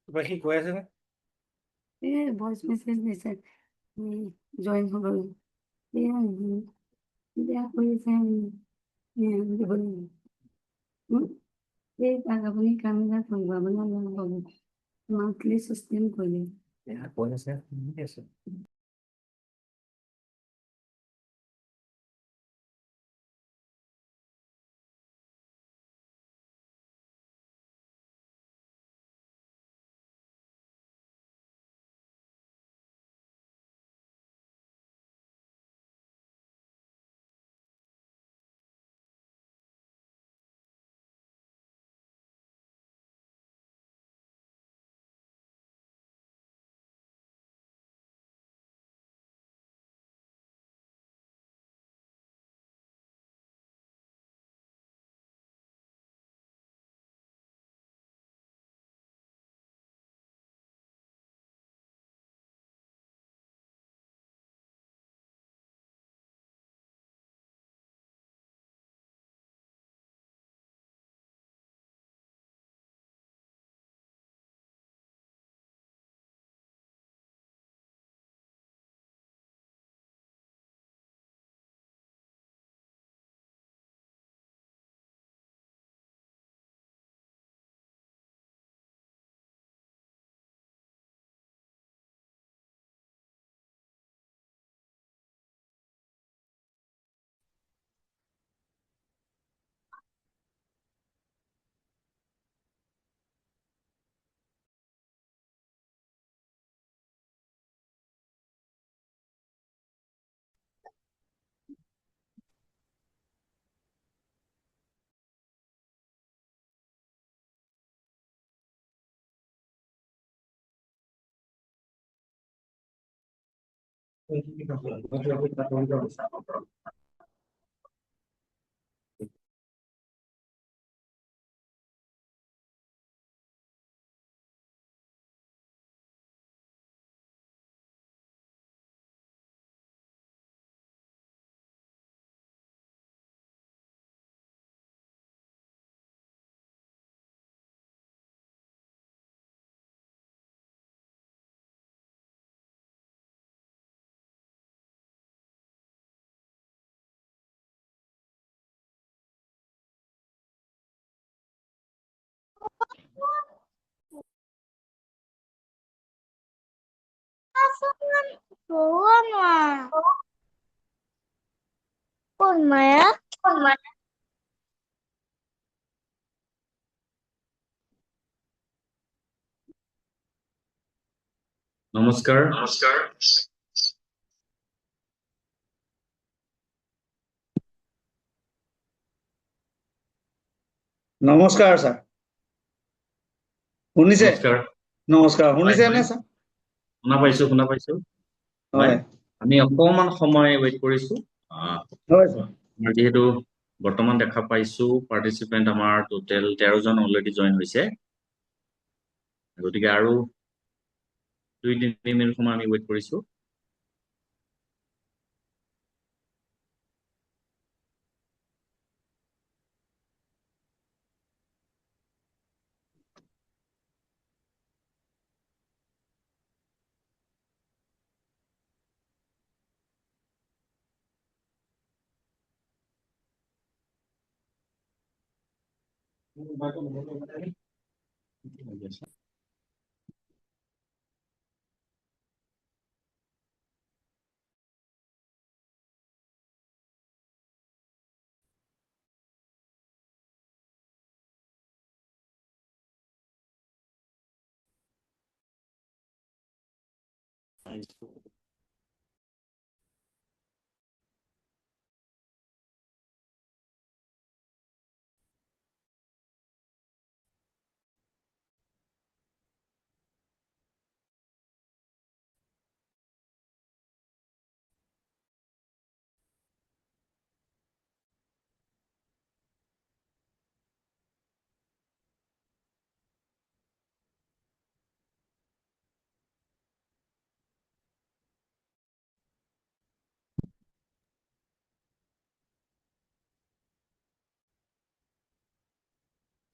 কিবা সি কৈ আছে নে? ভইচ মেছেজ দিছে জইন হ'বলৈ এয়া বেয়া কৰিছে দিব লাগিব এই তাক আপুনি কামবিলাক কৰিব আপোনাৰ লাভ হ'ব মান্থলি চিষ্টেম কৰিলে এয়া কৈ আছে শুনি আছে। নমস্কাৰ। নমস্কাৰ ছাৰ শুনিছে নমস্কাৰ। নমস্কাৰ হয় শুনিছে হয় নে ছাৰ শুনা পাইছো হয় হয় আমি অকমান সময় ৱেইট কৰিছো হয় ছাৰ আমাৰ যিহেতু বৰ্তমান দেখা পাইছো পাৰ্টিচিপেণ্ট আমাৰ টোটেল 13 জন অলৰেডি জইন হৈছে গতিকে আৰু 2-3 মিনিট সময় আমি ৱেইট কৰিছো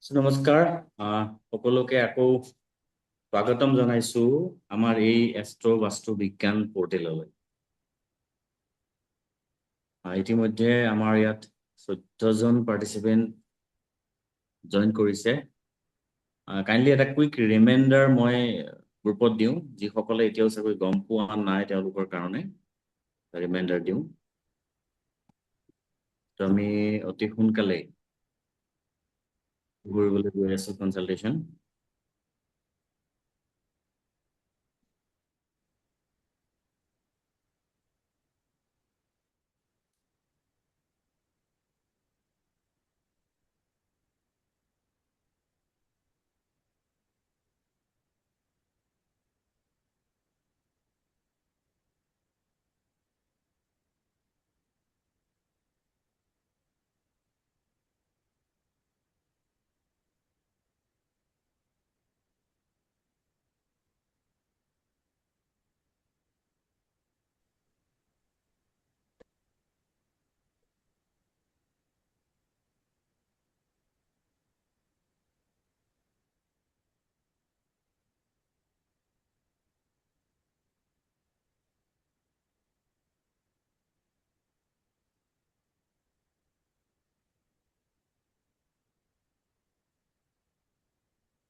নমস্কাৰ সকলোকে আকৌ স্বাগতম জনাইছো আমাৰ এই এষ্ট্ৰ বাস্তু বিজ্ঞান পৰ্টেললৈ। ইতিমধ্যে আমাৰ ইয়াত 14 জন পাৰ্টিচিপেণ্ট জইন কৰিছে। কাইণ্ডলি এটা কুইক ৰিমাইণ্ডাৰ মই গ্ৰুপত দিওঁ, যিসকলে এতিয়াও চাগৈ গম পোৱা নাই তেওঁলোকৰ কাৰণে ৰিমাইণ্ডাৰ দিওঁ। তো আমি অতি সোনকালে কৰিবলৈ গৈ আছো কনচালটেশ্যন।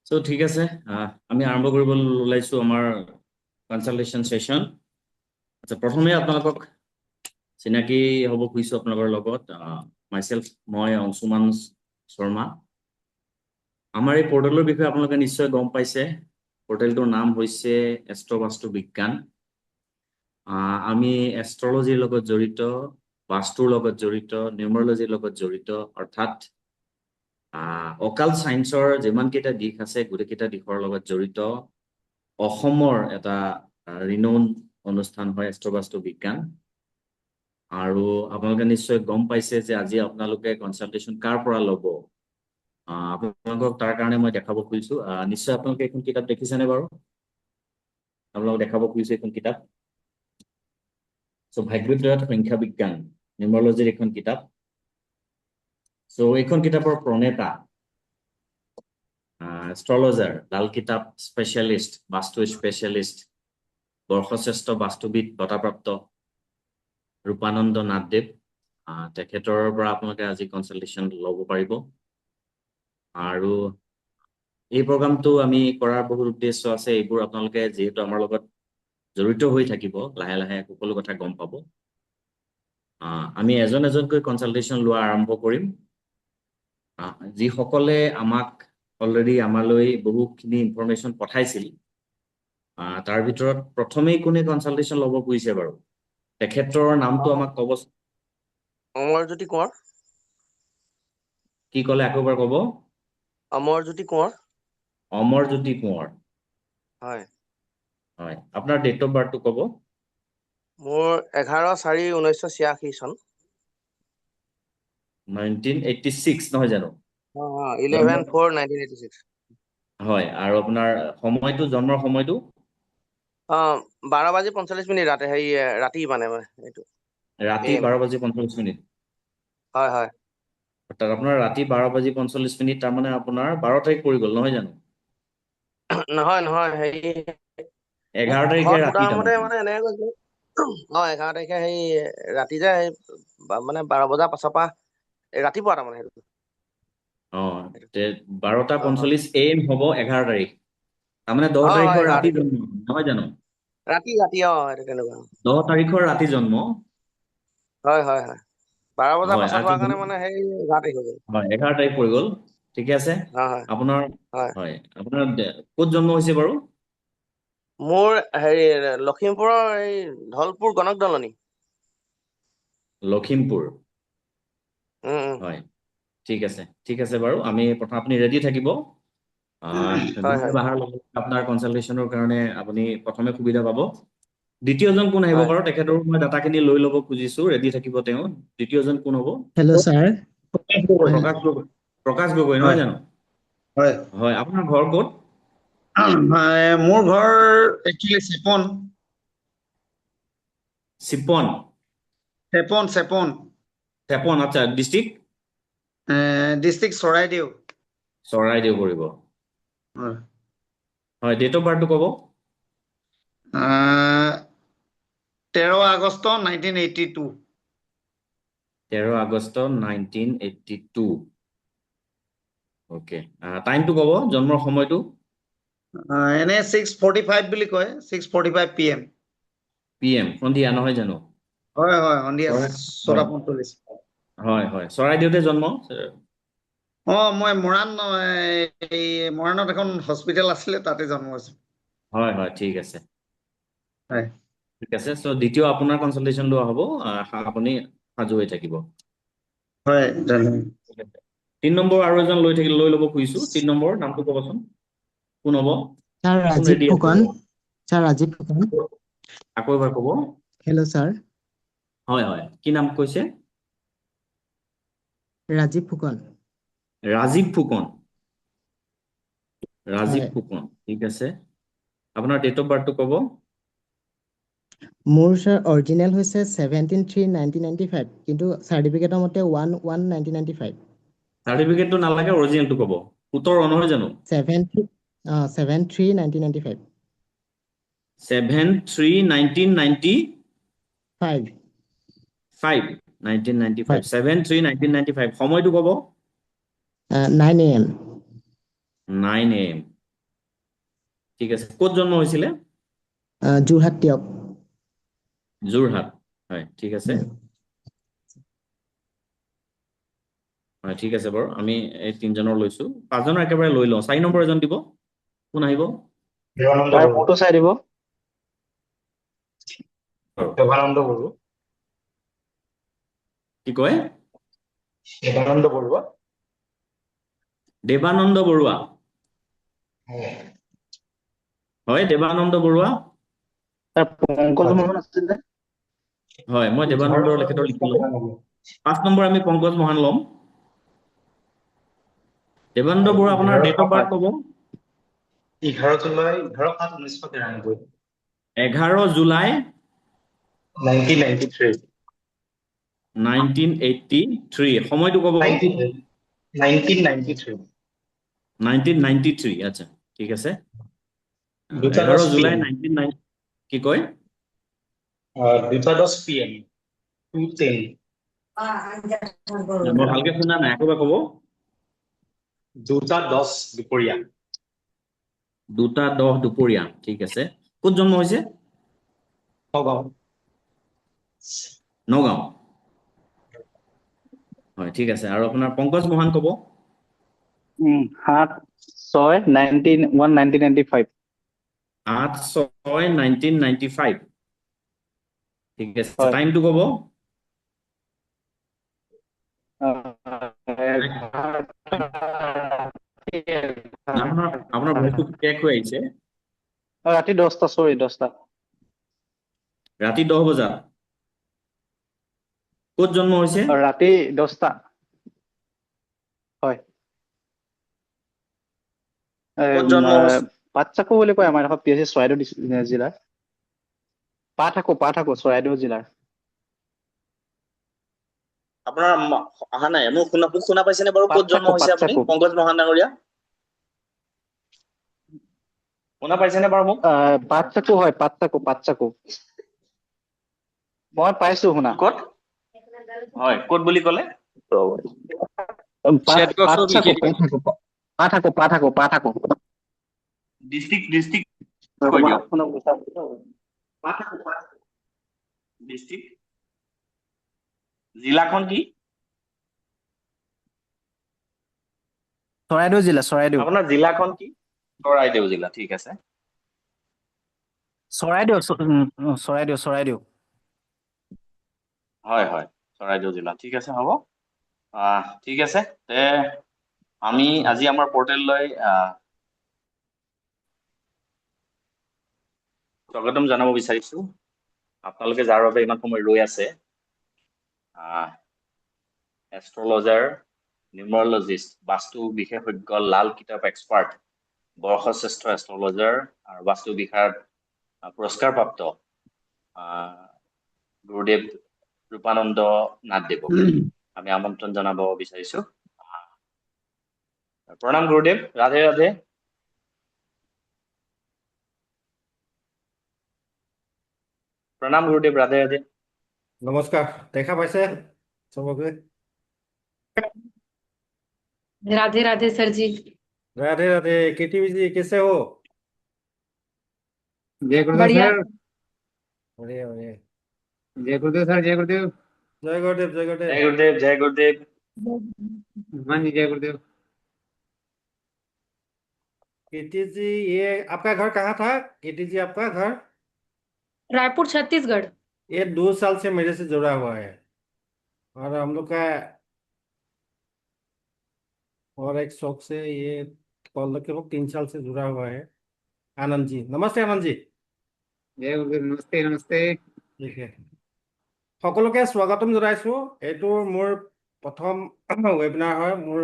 So ঠিক আছে, আমি আৰম্ভ কৰিবলৈ ওলাইছো আমাৰ কনচালটেশ্যন সেশন। আচ্ছা, প্ৰথমে আপোনালোকক চিনাকি হ'ব খুজিছো আপোনালোকৰ লগত। মাইসেলফ, মই অংশুমান শৰ্মা। আমাৰ এই পৰ্টেলৰ বিষয়ে আপোনালোকে নিশ্চয় গম পাইছে। পৰ্টেলটোৰ নাম হৈছে এষ্ট্ৰ বাস্তু বিজ্ঞান। আমি এষ্ট্ৰলজিৰ লগত জড়িত, বাস্তুৰ লগত জড়িত, নিউমাৰলজিৰ লগত জড়িত, অৰ্থাৎ অকাল্ট সায়েন্সৰ যিমানকেইটা দিশ আছে গোটেইকেইটা দিশৰ লগত জড়িত অসমৰ এটা ৰিনাউন অনুষ্ঠান হয় এষ্ট্ৰ বাস্তু বিজ্ঞান। আৰু আপোনালোকে নিশ্চয় গম পাইছে যে আজি আপোনালোকে কনচালটেশ্যন কাৰ পৰা ল'ব। আপোনালোকক তাৰ কাৰণে মই দেখাব খুজিছো। নিশ্চয় আপোনালোকে এখন কিতাপ দেখিছেনে বাৰু? আপোনালোকক দেখাব খুজিছো এখন কিতাপ। ভাগ্যোদয়ত সংখ্যা বিজ্ঞান, নিউমাৰলজিৰ এখন কিতাপ। এইখন কিতাপৰ প্ৰণেতা এষ্ট্ৰলজাৰ, লাল কিতাপ স্পেচিয়েলিষ্ট, বাস্তু স্পেচিয়েলিষ্ট, বৰ্ষশ্ৰেষ্ঠ বাস্তুবিদ বঁটাপ্ৰাপ্ত ৰূপানন্দ নাথদেৱ। তেখেতৰ পৰা আপোনালোকে আজি কনচালটেশ্যন ল'ব পাৰিব। আৰু এই প্ৰগ্ৰামটো আমি কৰাৰ বহুত উদ্দেশ্য আছে। এইবোৰ আপোনালোকে যিহেতু আমাৰ লগত জড়িত হৈ থাকিব, লাহে লাহে সকলো কথা গম পাব। আমি এজন এজনকৈ কনচালটেশ্যন লোৱা আৰম্ভ কৰিম। যিসকলে আমাক অলৰেডি আমালৈ বহুখিনি ইনফৰমেশ্যন পঠাইছিল, তাৰ ভিতৰত প্ৰথমেই কোনে কনচালটেশ্যন ল'ব খুজিছে বাৰু? তেখেতৰ নামটো আমাক ক'ব। অমৰজ্যোতি কোঁৱৰ। কি ক'লে, আকৌ এবাৰ ক'ব? অমৰজ্যোতি কোঁৱৰ। অমৰজ্যোতি কোঁৱৰ। হয়। হয়, আপোনাৰ ডেট অফ বাৰ্থটো ক'ব? মোৰ 11/4/1986 চন। 1986 নহয় জানো? 11/4/1986। হয়, আৰু আপোনাৰ সময়টো, জন্মৰ সময়টো? 12:45 ৰাতি মানে এইটো। ৰাতি 12:45। হয় হয়। অৰ্থাৎ আপোনাৰ ৰাতি 12:45, তাৰমানে আপোনাৰ 12 তাৰিখ পৰি গ'ল নহয় জানো? নহয় 11 তাৰিখে ঘৰত ৰাতি সোধা মতে তাৰমানে। মানে এনেকে কৈছে। 11 তাৰিখে ৰাতি যে মানে 12 বজাৰ পাছৰ পৰা ৰাতিপুৱা তাৰমানে সেইটো। 12:45 AM হ'ব 11 তাৰিখ। তাৰমানে 10 হয় তাৰিখৰ 11 ৰাতি তাৰিখে জন্ম নহয় জানো? ৰাতি সেইটো তেনেকুৱা। 10 তাৰিখৰ ৰাতি জন্ম। হয় 12 বজাৰ হয়, পাছত আৰু হোৱাৰ কাৰণে মানে 11 তাৰিখ হৈ গ'ল। হয়, 11 তাৰিখ পৰি গ'ল। ঠিকে আছে। হয় আপোনাৰ হয়, আপোনাৰ ক'ত জন্ম হৈছে বাৰু? মোৰ লখিমপুৰৰ ধলপুৰ গণক দলনি। লখিমপুৰ। হয়, ঠিক আছে বাৰু। আমি প্ৰথম, আপুনি ৰেডি থাকিব। হয় আপোনাৰ কনচালটেশ্যনৰ কাৰণে আপুনি প্ৰথমে সুবিধা পাব। দ্বিতীয়জন কোন আহিব হয়। বাৰু? তেখেতৰো মই ডাটাখিনি লৈ ল'ব খুজিছো, ৰেডি থাকিব তেওঁ। দ্বিতীয়জন কোন হ'ব? Hello' sir. প্ৰকাশ গগৈ নহয় হয় জানো? হয়। হয়, আপোনাৰ ঘৰ ক'ত? মোৰ ঘৰ একচুৱেলি চেপন। চিপন। চেপন। আচ্ছা, ডিষ্ট্ৰিক্ট? ডিষ্ট্ৰিক্ট চৰাইদেউ। চৰাইদেউ পৰিব। হয়। হয় ডেট অফ বাৰ্থটো ক'ব 13 আগষ্ট 1982 13 আগষ্ট 1982 ওকে টাইমটো ক'ব জন্মৰ সময়টো এনে 6:45 বুলি কয় 6:45 PM PM সন্ধিয়া নহয় জানো হয় হয় সন্ধিয়া হয় 6:45 হয় হয় চৰাইদেউতে জন্ম মই এই মৰাণত এখন হস্পিটেল আছিলে তাতে জন্ম হৈছো হয় হয় ঠিক আছে হয় ঠিক আছে চ' দ্বিতীয় আপোনাৰ কনচালটেশ্যন লোৱা হ'ব আপুনি সাজু হৈ থাকিব হয় ধন্যবাদ 3 নম্বৰ আৰু এজন লৈ ল'ব খুজিছো 3 নম্বৰ নামটো ক'বচোন কোন হ'ব স্যাৰ কোন ৰাজীব ৰেডি আছে ফুকন স্যাৰ ৰাজীৱ ফুকন আকৌ এবাৰ ক'ব হেল্ল' স্যাৰ হয় হয় কি নাম কৈছে ৰাজীৱ ফুকন ৰাজীৱ ফুকন হয় ঠিক আছে আপোনাৰ ডেট অফ বাৰ্থটো ক'ব মোৰ স্যাৰ অৰিজিনেল হৈছে 17/3/1995 কিন্তু চাৰ্টিফিকেটৰ মতে 1/1/1995 চাৰ্টিফিকেটটো নালাগে অৰিজিনেলটো ক'ব 17 নহয় জানো 7/3/1995 7/3/1995 5 1995 7/3/1995 সময়টো ক'ব 9 AM 9 AM ঠিক আছে ক'ত জন্ম হৈছিলে যোৰহাট টিয়ক যোৰহাট হয় ঠিক আছে হয় ঠিক আছে বাৰু আমি এই 3জনৰ লৈছো 5জনৰ একেবাৰে লৈ লওঁ 4 নম্বৰ এজন দিব কোন আহিব তাৰ ফটো চাই দিব দেৱানন্দ বড়ো কি কয় দেৱানন্দ বড়ুৱা দেৱানন্দ বৰুৱা হয় দেৱানন্দ বৰুৱা তাৰ পংকজ মোহন আছিলে হয় মই দেৱানন্দৰ লেখেতৰ লিখিলো 5 নম্বৰ আমি পংকজ মহান ল'ম দেৱানন্দ বৰুৱা আপোনাৰ ডেট অফ বাৰ্থ ক'ব 11 জুলাই 11/7/1993 11 জুলাই 1993 1983 সময়টো ক'ব 1993 1993 আচ্ছা ঠিক আছে 11 জুলাই 1990 কি কয় 2:10 PM 2:10 মই ভালকে শুনা নাই আকৌ এবাৰ ক'ব 2:10 দুপৰীয়া 2:10 দুপৰীয়া ঠিক আছে ক'ত জন্ম হৈছে নগাঁও হয় ঠিক আছে আৰু আপোনাৰ পংকজ মহান ক'ব 7/6/1995 8/6/1995 ঠিক আছে হয়। টাইমটো ক'ব আপোনাৰ ভইচটো ক্ৰেক হৈ আহিছে ৰাতি 10টা চৰি 10টা ৰাতি 10 বজাত ক'ত জন্ম হৈছে ৰাতি 10টা হয় ক'ত জন্ম হৈছে? পাটচাকো বুলি কয় আমাৰ এখন PSC চৰাইদেউ জিলাৰ পাঠাকো চৰাইদেউ জিলাৰ আপোনাৰ অহা নাই মোক শুনা পাইছেনে বাৰু ক'ত জন্ম হৈছে আপুনি পাটচাকো। পংকজ মহান ডাঙৰীয়া শুনা পাইছেনে বাৰু মোক পাটচাকো হয় পাটচাকো মই পাইছো শুনা ক'ত হয় ক'ত বুলি ক'লে পাঠাকো ডিষ্ট্ৰিক্ট ডিষ্ট্ৰিক্ট জিলাখন কি চৰাইদেউ জিলা আপোনাৰ জিলাখন কি চৰাইদেউ জিলা ঠিক আছে চৰাইদেউ হয় হয় চৰাইদেউ জিলা ঠিক আছে হ'ব ঠিক আছে তে আমি আজি আমাৰ পৰ্টেললৈ স্বাগতম জনাব বিচাৰিছো আপোনালোকে যাৰ বাবে ইমান সময় ৰৈ আছে এষ্ট্ৰলজাৰ নিউমাৰলজিষ্ট বাস্তু বিশেষজ্ঞ লাল কিতাপ এক্সপাৰ্ট বৰ্ষশ্ৰেষ্ঠ এষ্ট্ৰলজাৰ আৰু বাস্তু বিষয়ত পুৰস্কাৰপ্ৰাপ্ত গুৰুদেৱ ৰূপানন্দ নাথদেৱক আমি আমন্ত্ৰণ জনাব বিচাৰিছো প্ৰণাম গুৰুদেৱ ৰাধে ৰাধে প্ৰণাম গুৰুদেৱ, ৰাধে ৰাধে। নমস্কাৰ, দেখা পাইছে চবকে? राधे राधे सर जी। राधे राधे। केटीवी जी कैसे हो? जय गुरुदेव बढ़िया। सर। बढ़िया बढ़िया। जय गुरुदेव सर। जय गुरुदेव। जय गुरुदेव जय गुरुदेव। जय गुरुदेव, जय गुरुदेव। हाँ जी, जय गुरुदेव। केटी जी, ये आपका घर कहाँ था? केटी जी, आपका घर? रायपुर छत्तीसगढ़। ये 2 साल से मेरे से जुड़ा हुआ है, और हम लोग का और एक शौक से ये कॉल के लोग 3 साल से जुड़ा हुआ है। आनंद जी, नमस्ते आनंद जी। जय गुरुदेव। नमस्ते नमस्ते। ठीक है, সকলোকে স্বাগতম জনাইছো। এইটো মোৰ প্ৰথম ৱেবিনাৰ হয়। মোৰ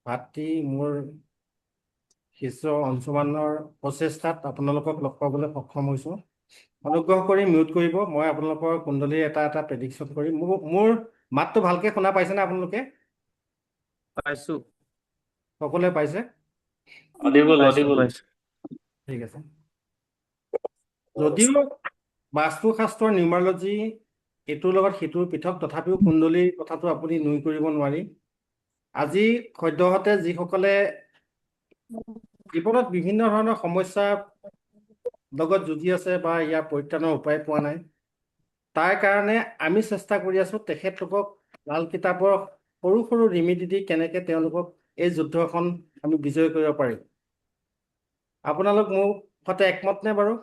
ভাতৃ, মোৰ শিষ্য অংশমানৰ প্ৰচেষ্টাত আপোনালোকক লগ পাবলৈ সক্ষম হৈছো। অনুগ্ৰহ কৰি মিউট কৰিব। মই আপোনালোকৰ কুণ্ডলীৰ এটা এটা প্ৰেডিকশ্যন কৰিম। মোৰ মাতটো ভালকে শুনা পাইছেনে আপোনালোকে? পাইছো। সকলোৱে পাইছে? Audible, audible. ঠিক আছে। যদিও বাস্তুশাস্ত্ৰৰ নিউমাৰলজি এইটোৰ লগত সিটোৰ পৃথক, তথাপিও কুণ্ডলীৰ কথাটো আপুনি নুই কৰিব নোৱাৰি। আজি সদ্যহতে যিসকলে জীৱনত বিভিন্ন ধৰণৰ সমস্যাৰ লগত যুঁজি আছে বা ইয়াৰ পৰিত্ৰাণৰ উপায় পোৱা নাই, তাৰ কাৰণে আমি চেষ্টা কৰি আছো তেখেতলোকক লাল কিতাপৰ সৰু সৰু ৰিমিডি দি কেনেকে তেওঁলোকক এই যুদ্ধখন আমি বিজয় কৰিব পাৰিম। আপোনালোক মোৰ সৈতে একমত নে বাৰু?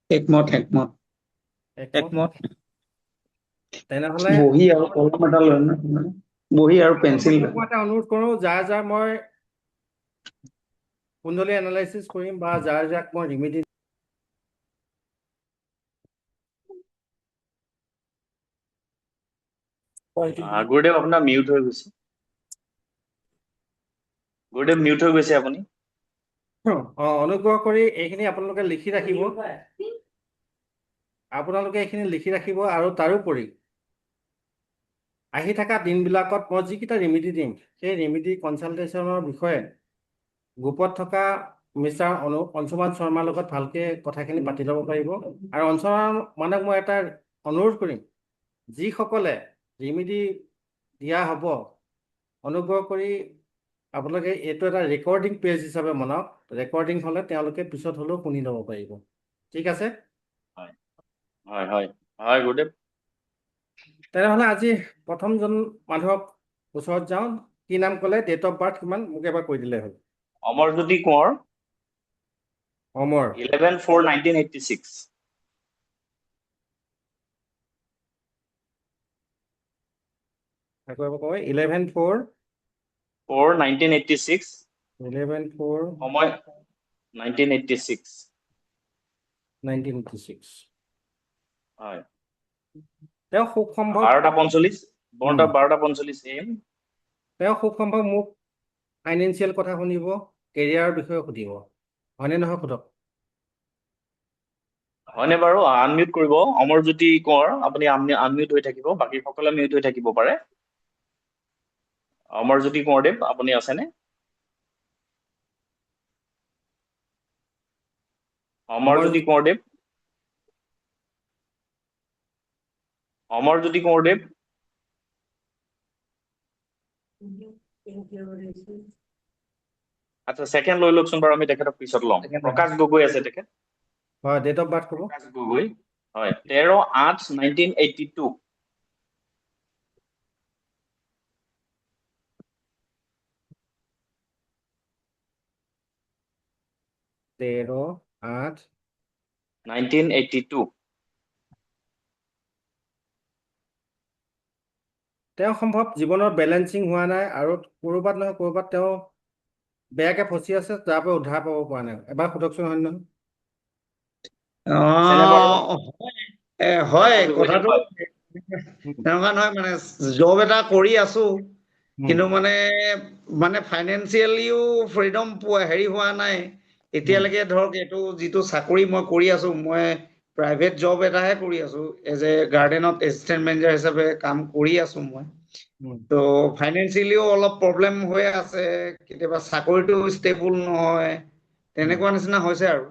একমত একমত। একমত। তেনেহলে বহি আৰু কলম এটা লৈ না, বহি আৰু পেঞ্চিল মই এটা অনুৰোধ কৰো, যাৰ যাৰ মই কুণ্ডলী এনালাইচিছ কৰিম বা যাৰ যাক মই ৰিমিডি গুৰুদেৱ আপোনাৰ মিউট হৈ গৈছে। গুৰুদেৱ মিউট হৈ গৈছে আপুনি। অনুগ্ৰহ কৰি এইখিনি আপোনালোকে লিখি ৰাখিব। আৰু তাৰোপৰি আহি থকা দিনবিলাকত মই যিকেইটা ৰিমিডি দিম, সেই ৰিমিডি কনচালটেশ্যনৰ বিষয়ে গ্ৰুপত থকা মিষ্টাৰ অংশুমান শৰ্মাৰ লগত ভালকে কথাখিনি পাতি ল'ব পাৰিব। আৰু অংশুমান মানে মই এটা অনুৰোধ কৰিম, যিসকলে ৰিমিডি দিয়া হ'ব, অনুগ্ৰহ কৰি আপোনালোকে এইটো এটা ৰেকৰ্ডিং পেজ হিচাপে বনাওক। ৰেকৰ্ডিং হ'লে তেওঁলোকে পিছত হ'লেও শুনি ল'ব পাৰিব। ঠিক আছে? হয় হয় হয় গুৰুদেৱ। তেনেহ'লে আজি প্ৰথমজন মানুহক ওচৰত যাওঁ। কি নাম ক'লে? ডেট অফ বাৰ্থ কিমান মোক এবাৰ কৈ দিলে হ'ল। অমৰজ্যোতি কোঁৱৰ, অমৰ। 11/4/1986। আকৌ এবাৰ কয় 11/4/1986। 11/4/1986। সময় 1986। হয়। তেওঁ খুব সম্ভৱ 12:45 12:45 AM। তেওঁ খুব সম্ভৱ মোক ফাইনেন্সিয়েল কথা শুনিব, কেৰিয়াৰৰ বিষয়ে সুধিব। হয়নে নহয় সোধক? হয়নে বাৰু? আনমিউট কৰিব। অমৰজ্যোতি কোঁৱৰ, আপুনি আনমিউট হৈ থাকিব, বাকী সকলে মিউট হৈ থাকিব পাৰে। অমৰজ্যোতি কোঁৱৰদেৱ, আপুনি আছেনে? অমৰজ্যোতি কোঁৱৰদেৱ, অমৰজ্যোতি কোঁৱৰদেৱ। আচ্ছা, ছেকেণ্ড লৈ লওকচোন বাৰু, আমি তেখেতক পিছত ল'ম। প্ৰকাশ গগৈ আছে তেখেত। হয়, ডেট অফ বাৰ্থ ক'ব। প্ৰকাশ গগৈ, হয়, 13/8/1982। 13/8/1982। তেওঁ সম্ভৱ জীৱনৰ বেলেঞ্চিং হোৱা নাই, আৰু ক'ৰবাত নহয় ক'ৰবাত তেওঁ বেয়াকে ফচি আছে, তাৰ পৰা উদ্ধাৰ পাব পৰা নাই। এবাৰ সোধকচোন, হয় নহয়? হয়, কথাটো তেনেকুৱা নহয়। মানে জব এটা কৰি আছো, কিন্তু মানে ফাইনেন্সিয়েলিও ফ্ৰীডম হেৰি হোৱা নাই এতিয়ালৈকে। ধৰক এইটো যিটো চাকৰি মই কৰি আছো, মই প্ৰাইভেট জব এটাহে কৰি আছো, এজ এ গাৰ্ডেনত এছিষ্টেণ্ট মেনেজাৰ হিচাপে কাম কৰি আছো মই। তো ফাইনেন্সিয়েলিও অলপ প্ৰব্লেম হৈ আছে, কেতিয়াবা চাকৰিটো ষ্টেবল নহয়, তেনেকুৱা নিচিনা হৈছে আৰু।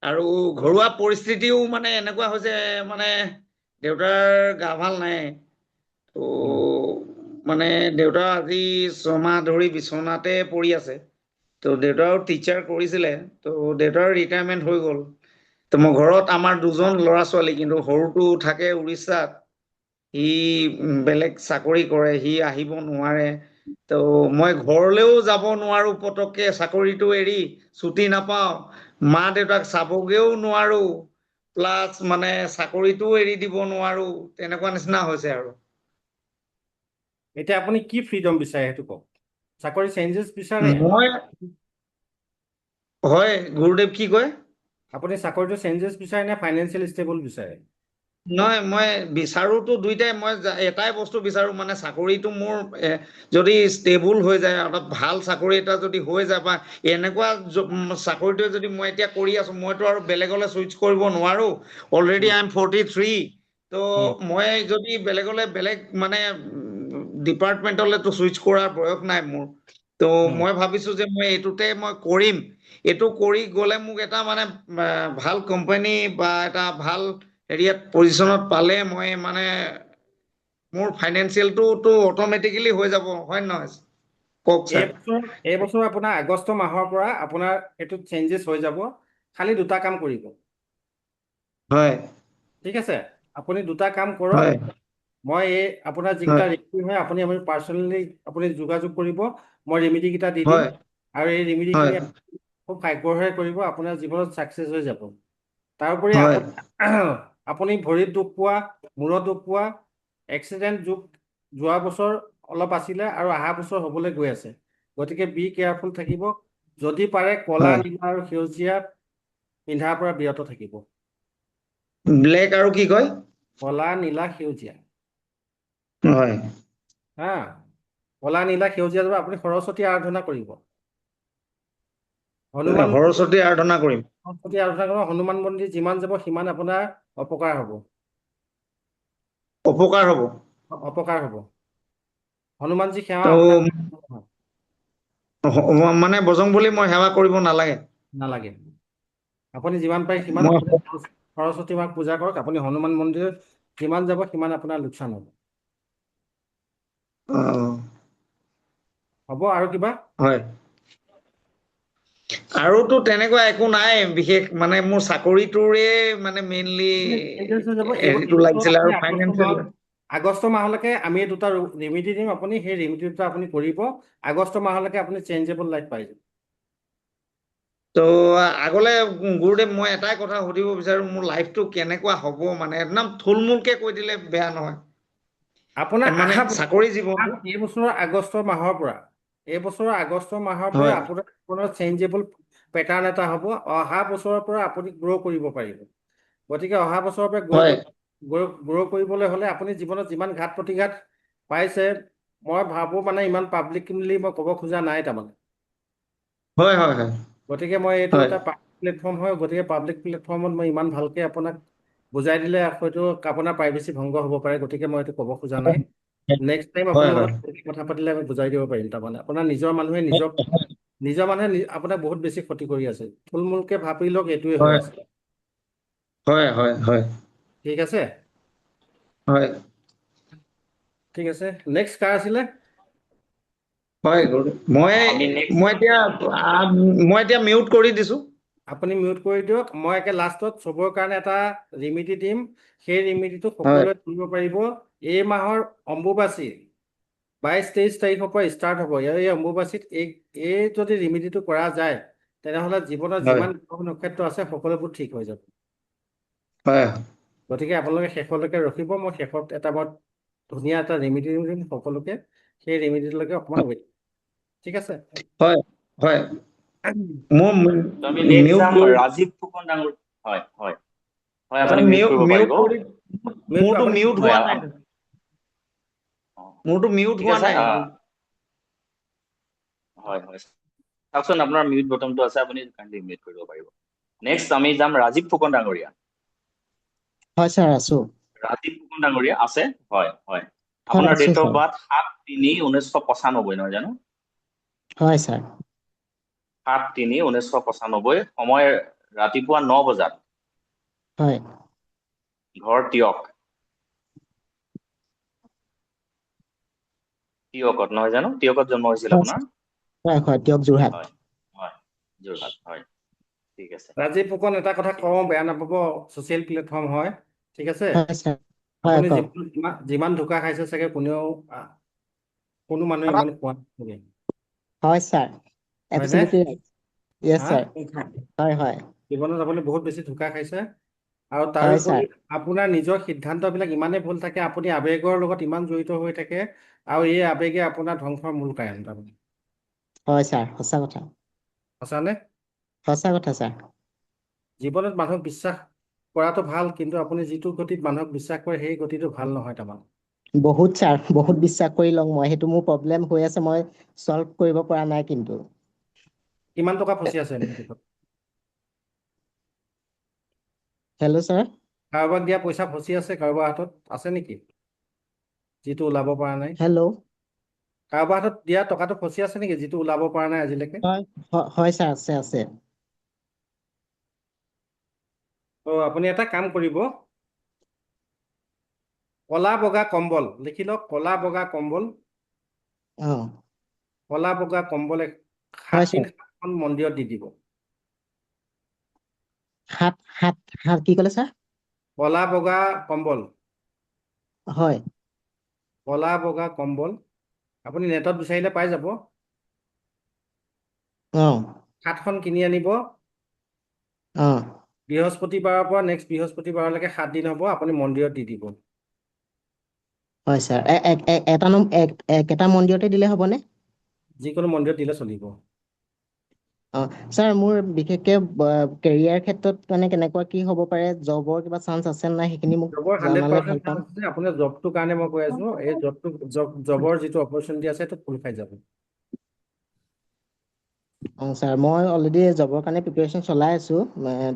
আৰু ঘৰুৱা পৰিস্থিতিও মানে এনেকুৱা হৈছে মানে দেউতাৰ গা ভাল নাই তো মানে দেউতা আজি 6 মাহ ধৰি বিচনাতে পৰি আছে তো দেউতাও টিচাৰ কৰিছিলে তো দেউতাৰ ৰিটায়াৰমেণ্ট হৈ গ'ল তো মই ঘৰত আমাৰ 2জন ল'ৰা ছোৱালী কিন্তু সৰুটো থাকে উৰিষ্যাত সি বেলেগ চাকৰি কৰে সি আহিব নোৱাৰে তো মই ঘৰলৈও যাব নোৱাৰো পতককে চাকৰিটো এৰি ছুটি নাপাওঁ মা দেউতাক চাবগেও নোৱাৰো প্লাছ মানে চাকৰিটোও এৰি দিব নোৱাৰো তেনেকুৱা নিচিনা হৈছে আৰু এতিয়া আপুনি কি ফ্ৰীডম বিচাৰে সেইটো কওক চাকৰি চেঞ্জেছ বিচাৰে মই হয় গুৰুদেৱ কি কয় আপুনি চাকৰিটো চেঞ্জেছ বিচাৰে নে ফাইনেন্সিয়েল ষ্টেবল বিচাৰে নহয় মই বিচাৰোতো দুইটাই মই এটাই বস্তু বিচাৰো মানে চাকৰিটো মোৰ যদি ষ্টেবল হৈ যায় অলপ ভাল চাকৰি এটা যদি হৈ যায় বা এনেকুৱা চাকৰিটোৱে যদি মই এতিয়া কৰি আছো মইতো আৰু বেলেগলৈ চুইচ কৰিব নোৱাৰো অলৰেডি আই এম 43 তো মই যদি বেলেগলৈ বেলেগ মানে ডিপাৰ্টমেণ্টলৈ তো চুইচ কৰাৰ বয়স নাই মোৰ তো মই ভাবিছো যে মই এইটোতে মই কৰিম এইটো কৰি গ'লে মোক এটা মানে ভাল কোম্পানী বা এটা ভাল এৰিয়াত পজিশ্যনত পালে মই মানে মোৰ ফাইনেন্সিয়েলটো অট'মেটিকেলি হৈ যাব হয় নহয় কওক ছাৰ এইবছৰ আপোনাৰ আগষ্ট মাহৰ পৰা আপোনাৰ এইটো চেঞ্জেছ হৈ যাব খালি 2টা কাম কৰিব হয় ঠিক আছে আপুনি 2টা কাম কৰক হয় মই এই আপোনাৰ যিকেইটা ৰেমেডি হয় আপুনি পাৰ্চনেলি আপুনি যোগাযোগ কৰিব মই ৰেমেডি কেইটা দি দিম হয় আৰু এই ৰেমেডি হয় খিনি খুব আগ্ৰহেৰে কৰিব আপোনাৰ জীৱনত ছাকচেছ হৈ যাব তাৰোপৰি হয় আপুনি ভৰিত দুখ পোৱা মূৰত দুখ পোৱা এক্সিডেণ্ট যোৱা বছৰ অলপ আছিলে আৰু অহা বছৰ হ'বলৈ গৈ আছে গতিকে বি কেয়াৰফুল থাকিব যদি পাৰে কলা নীলা আৰু সেউজীয়া পিন্ধাৰ পৰা বিৰত থাকিব ব্লেক আৰু কি কয় কলা নীলা সেউজীয়া হয় হা কলা নীলা সেউজীয়া যাব আপুনি সৰস্বতী আৰাধনা কৰিব সৰস্বতী আৰাধনা কৰিম সৰস্বতী আৰাধনা কৰিব হনুমান মন্দিৰ যিমান যাব সিমান আপোনাৰ অপকাৰ হ'ব অপকাৰ হ'ব হনুমানজী সেৱা তো আপোনাৰ মানে বজৰংবলী মই সেৱা কৰিব নালাগে নালাগে আপুনি যিমান পাৰে সিমান মই সৰস্বতী মাক পূজা কৰক আপুনি হনুমান মন্দিৰত যিমান যাব সিমান আপোনাৰ লোকচান হ'ব আৰু কিবা হয় আৰুতো তেনেকুৱা একো নাই বিশেষ মানে মোৰ চাকৰিটোৰে মানে মেইনলি হেৰিটো লাগিছিলে আৰু ফাইনেন্সিয়েল আগষ্ট মাহলৈকে আমি 2টা ৰেমেডি দিম আপুনি সেই ৰেমেডি 2টা আপুনি কৰিব আগষ্ট মাহলৈকে আপুনি চেঞ্জেবল লাইফ পাই যাব তো আগলে গুৰুদেৱ মই এটাই কথা সুধিব বিচাৰো মোৰ লাইফটো কেনেকুৱা হ'ব মানে একদম থুলমূলকে কৈ দিলে বেয়া নহয় আপোনাৰ মানে চাকৰি জীৱনটো এইবছৰৰ আগষ্ট মাহৰ পৰা হয় আপোনাৰ চেঞ্জেবল পেটাৰ্ণ এটা হ'ব অহা বছৰৰ পৰা আপুনি গ্ৰ' কৰিব পাৰিব গতিকে অহা বছৰৰ পৰা হয় গ্ৰ' কৰিবলৈ হ'লে আপুনি জীৱনত যিমান ঘাত প্ৰতিঘাত পাইছে মই ভাবো মানে ইমান পাব্লিকলি মই ক'ব খোজা নাই তাৰমানে হয় হয় হয় গতিকে মই এইটো হয় এটা পাব্লিক প্লেটফৰ্ম হয় গতিকে পাব্লিক প্লেটফৰ্মত মই ইমান ভালকে আপোনাক বুজাই দিলে হয়তো আপোনাৰ প্ৰাইভেচি ভংগ হ'ব পাৰে গতিকে মই এইটো ক'ব খোজা নাই নেক্সট টাইম হয় আপোনাৰ হয় লগত কথা পাতিলে আমি বুজাই দিব পাৰিম তাৰমানে আপোনাৰ নিজৰ মানুহে আপোনাক বহুত বেছি ক্ষতি কৰি আছে থুলমূলকে ভাবি লওক এইটোৱে হৈ হয় আছে হয় হয় হয় ঠিক আছে হয় ঠিক আছে নেক্সট কাৰ আছিলে হয় মই এতিয়া মিউট কৰি দিছো আপুনি মিউট কৰি দিয়ক মই একে লাষ্টত চবৰ কাৰণে এটা ৰেমেডি দিম সেই ৰেমেডিটো হয় সকলোৱে কৰিব পাৰিব এই মাহৰ অম্বুবাচী 22-23 তাৰিখৰ পৰা ষ্টাৰ্ট হ'ব এই অম্বুবাচীত এই যদি ৰেমেডিটো কৰা যায় তেনেহ'লে জীৱনত হয় যিমান নক্ষত্ৰ আছে সকলোবোৰ ঠিক হৈ যাব হয় গতিকে আপোনালোকে শেষলৈকে ৰখিব মই শেষত মই ধুনীয়া এটা ৰেমেডি দিম সকলোকে সেই ৰেমেডিটোলৈকে অকণমান ৱেইট ঠিক আছে হয় হয় মোৰ আমি নেক্সট মিউট যাম কৰি ৰাজীৱ ফুকন ডাঙৰ হয় হয় হয় আপুনি মিউট কৰিব মিউট পাৰিব কৰি মোৰতো মিউট হয় হোৱা নাই মোৰতো মিউট ঠিক হোৱা আছে নাই হয় হয় চাওকচোন আপোনাৰ মিউট বটনটো আছে আপুনি কাইণ্ডলি মিউট কৰিব পাৰিব নেক্সট আমি যাম ৰাজীৱ ফুকন ডাঙৰীয়া হয় ছাৰ আছো ৰাজীৱ ফুকন ডাঙৰীয়া আছে হয় হয় হয় আপোনাৰ আছো ডেট অফ ছাৰ বাৰ্থ 7-3-1995 নহয় জানো হয় ছাৰ 7-3-1995 সময় ৰাতিপুৱা 9 বজাত হয় ঘৰ তিয়কত নহয় জানো? তিয়কত জন্ম হৈছিল আপোনাৰ? হয় দিয়ক যোৰহাট হয় হয় যোৰহাট হয় ঠিক আছে। ৰাজীৱ ফুকন, এটা কথা কওঁ, বেয়া নাপাব, ছ'চিয়েল প্লেটফৰ্ম হয়, ঠিক আছে? হয় ছাৰ হয় আপুনি কওক যিমান ধোকা খাইছে চাগে কোনো মানুহে ইমান খোৱা নাথাকে, হয় ছাৰ হয়নে? এবছলিউটলি ৰাইট য়েছ হা? ছাৰ হয় জীৱনত আপুনি বহুত বেছি ধোকা খাইছে, আৰু হয় তাৰোপৰি ছাৰ আপোনাৰ নিজৰ সিদ্ধান্তবিলাক ইমানেই ভুল থাকে, আপুনি আৱেগৰ লগত ইমান জড়িত হৈ থাকে, আৰু এই আৱেগে আপোনাৰ ধ্বংসৰ মূল কাৰণ তাৰমানে। হয় ছাৰ সঁচা কথা সঁচানে? ছাৰ জীৱনত মানুহক বিশ্বাস কৰাটো ভাল, কিন্তু আপুনি যিটো গতিত মানুহক বিশ্বাস কৰে সেই গতিটো ভাল নহয় তাৰমানে। বহুত ছাৰ বহুত বিশ্বাস কৰি লওঁ মই, সেইটো মোৰ প্ৰব্লেম হৈ আছে, মই চল্ভ কৰিব পৰা নাই কিন্তু। কিমান টকা ফচি আছে এনেই পিছত? হেল্ল' ছাৰ কাৰোবাক দিয়া পইচা ফচি আছে কাৰোবাৰ হাতত আছে নেকি, যিটো ওলাব পৰা নাই? হেল্ল' কাৰোবাৰ হাতত দিয়া টকাটো ফচি আছে নেকি, যিটো ওলাব পৰা নাই আজিলৈকে? হয় ছাৰ আছে আপুনি এটা কাম কৰিব, কলা বগা কম্বল লিখি লওক, কলা বগা কম্বল, অ কলা বগা কম্বল হয় 7 দিন ছাৰ 7খন মন্দিৰত দি দিব। সাত কি ক'লে ছাৰ কলা বগা কম্বল, হয় কলা বগা কম্বল, আপুনি নেটত বিচাৰিলে পাই যাব। অ 7খন কিনি আনিব, অ বৃহস্পতিবাৰৰ পৰা নেক্সট বৃহস্পতিবাৰলৈকে 7 দিন হ'ব, আপুনি মন্দিৰত দি দিব। হয় ছাৰ একেটা মন্দিৰতে দিলে হ'বনে? যিকোনো মন্দিৰত দিলে চলিব। ছাৰ মোৰ বিশেষকে কেৰিয়াৰ ক্ষেত্ৰত মানে কেনেকুৱা কি হ'ব পাৰে, জবৰ কিবা চান্স আছে নাই, সেইখিনি মোক জবৰ জনালে 100% ভাল পাম। চান্স আছে। আপোনাৰ জবটোৰ কাৰণে মই কৈ আছো, এই জবৰ যিটো অপৰচুনিটি আছে সেইটো খোল খাই যাব। ছাৰ মই অলৰেডি জবৰ কাৰণে প্ৰিপেৰেশ্যন চলাই আছো,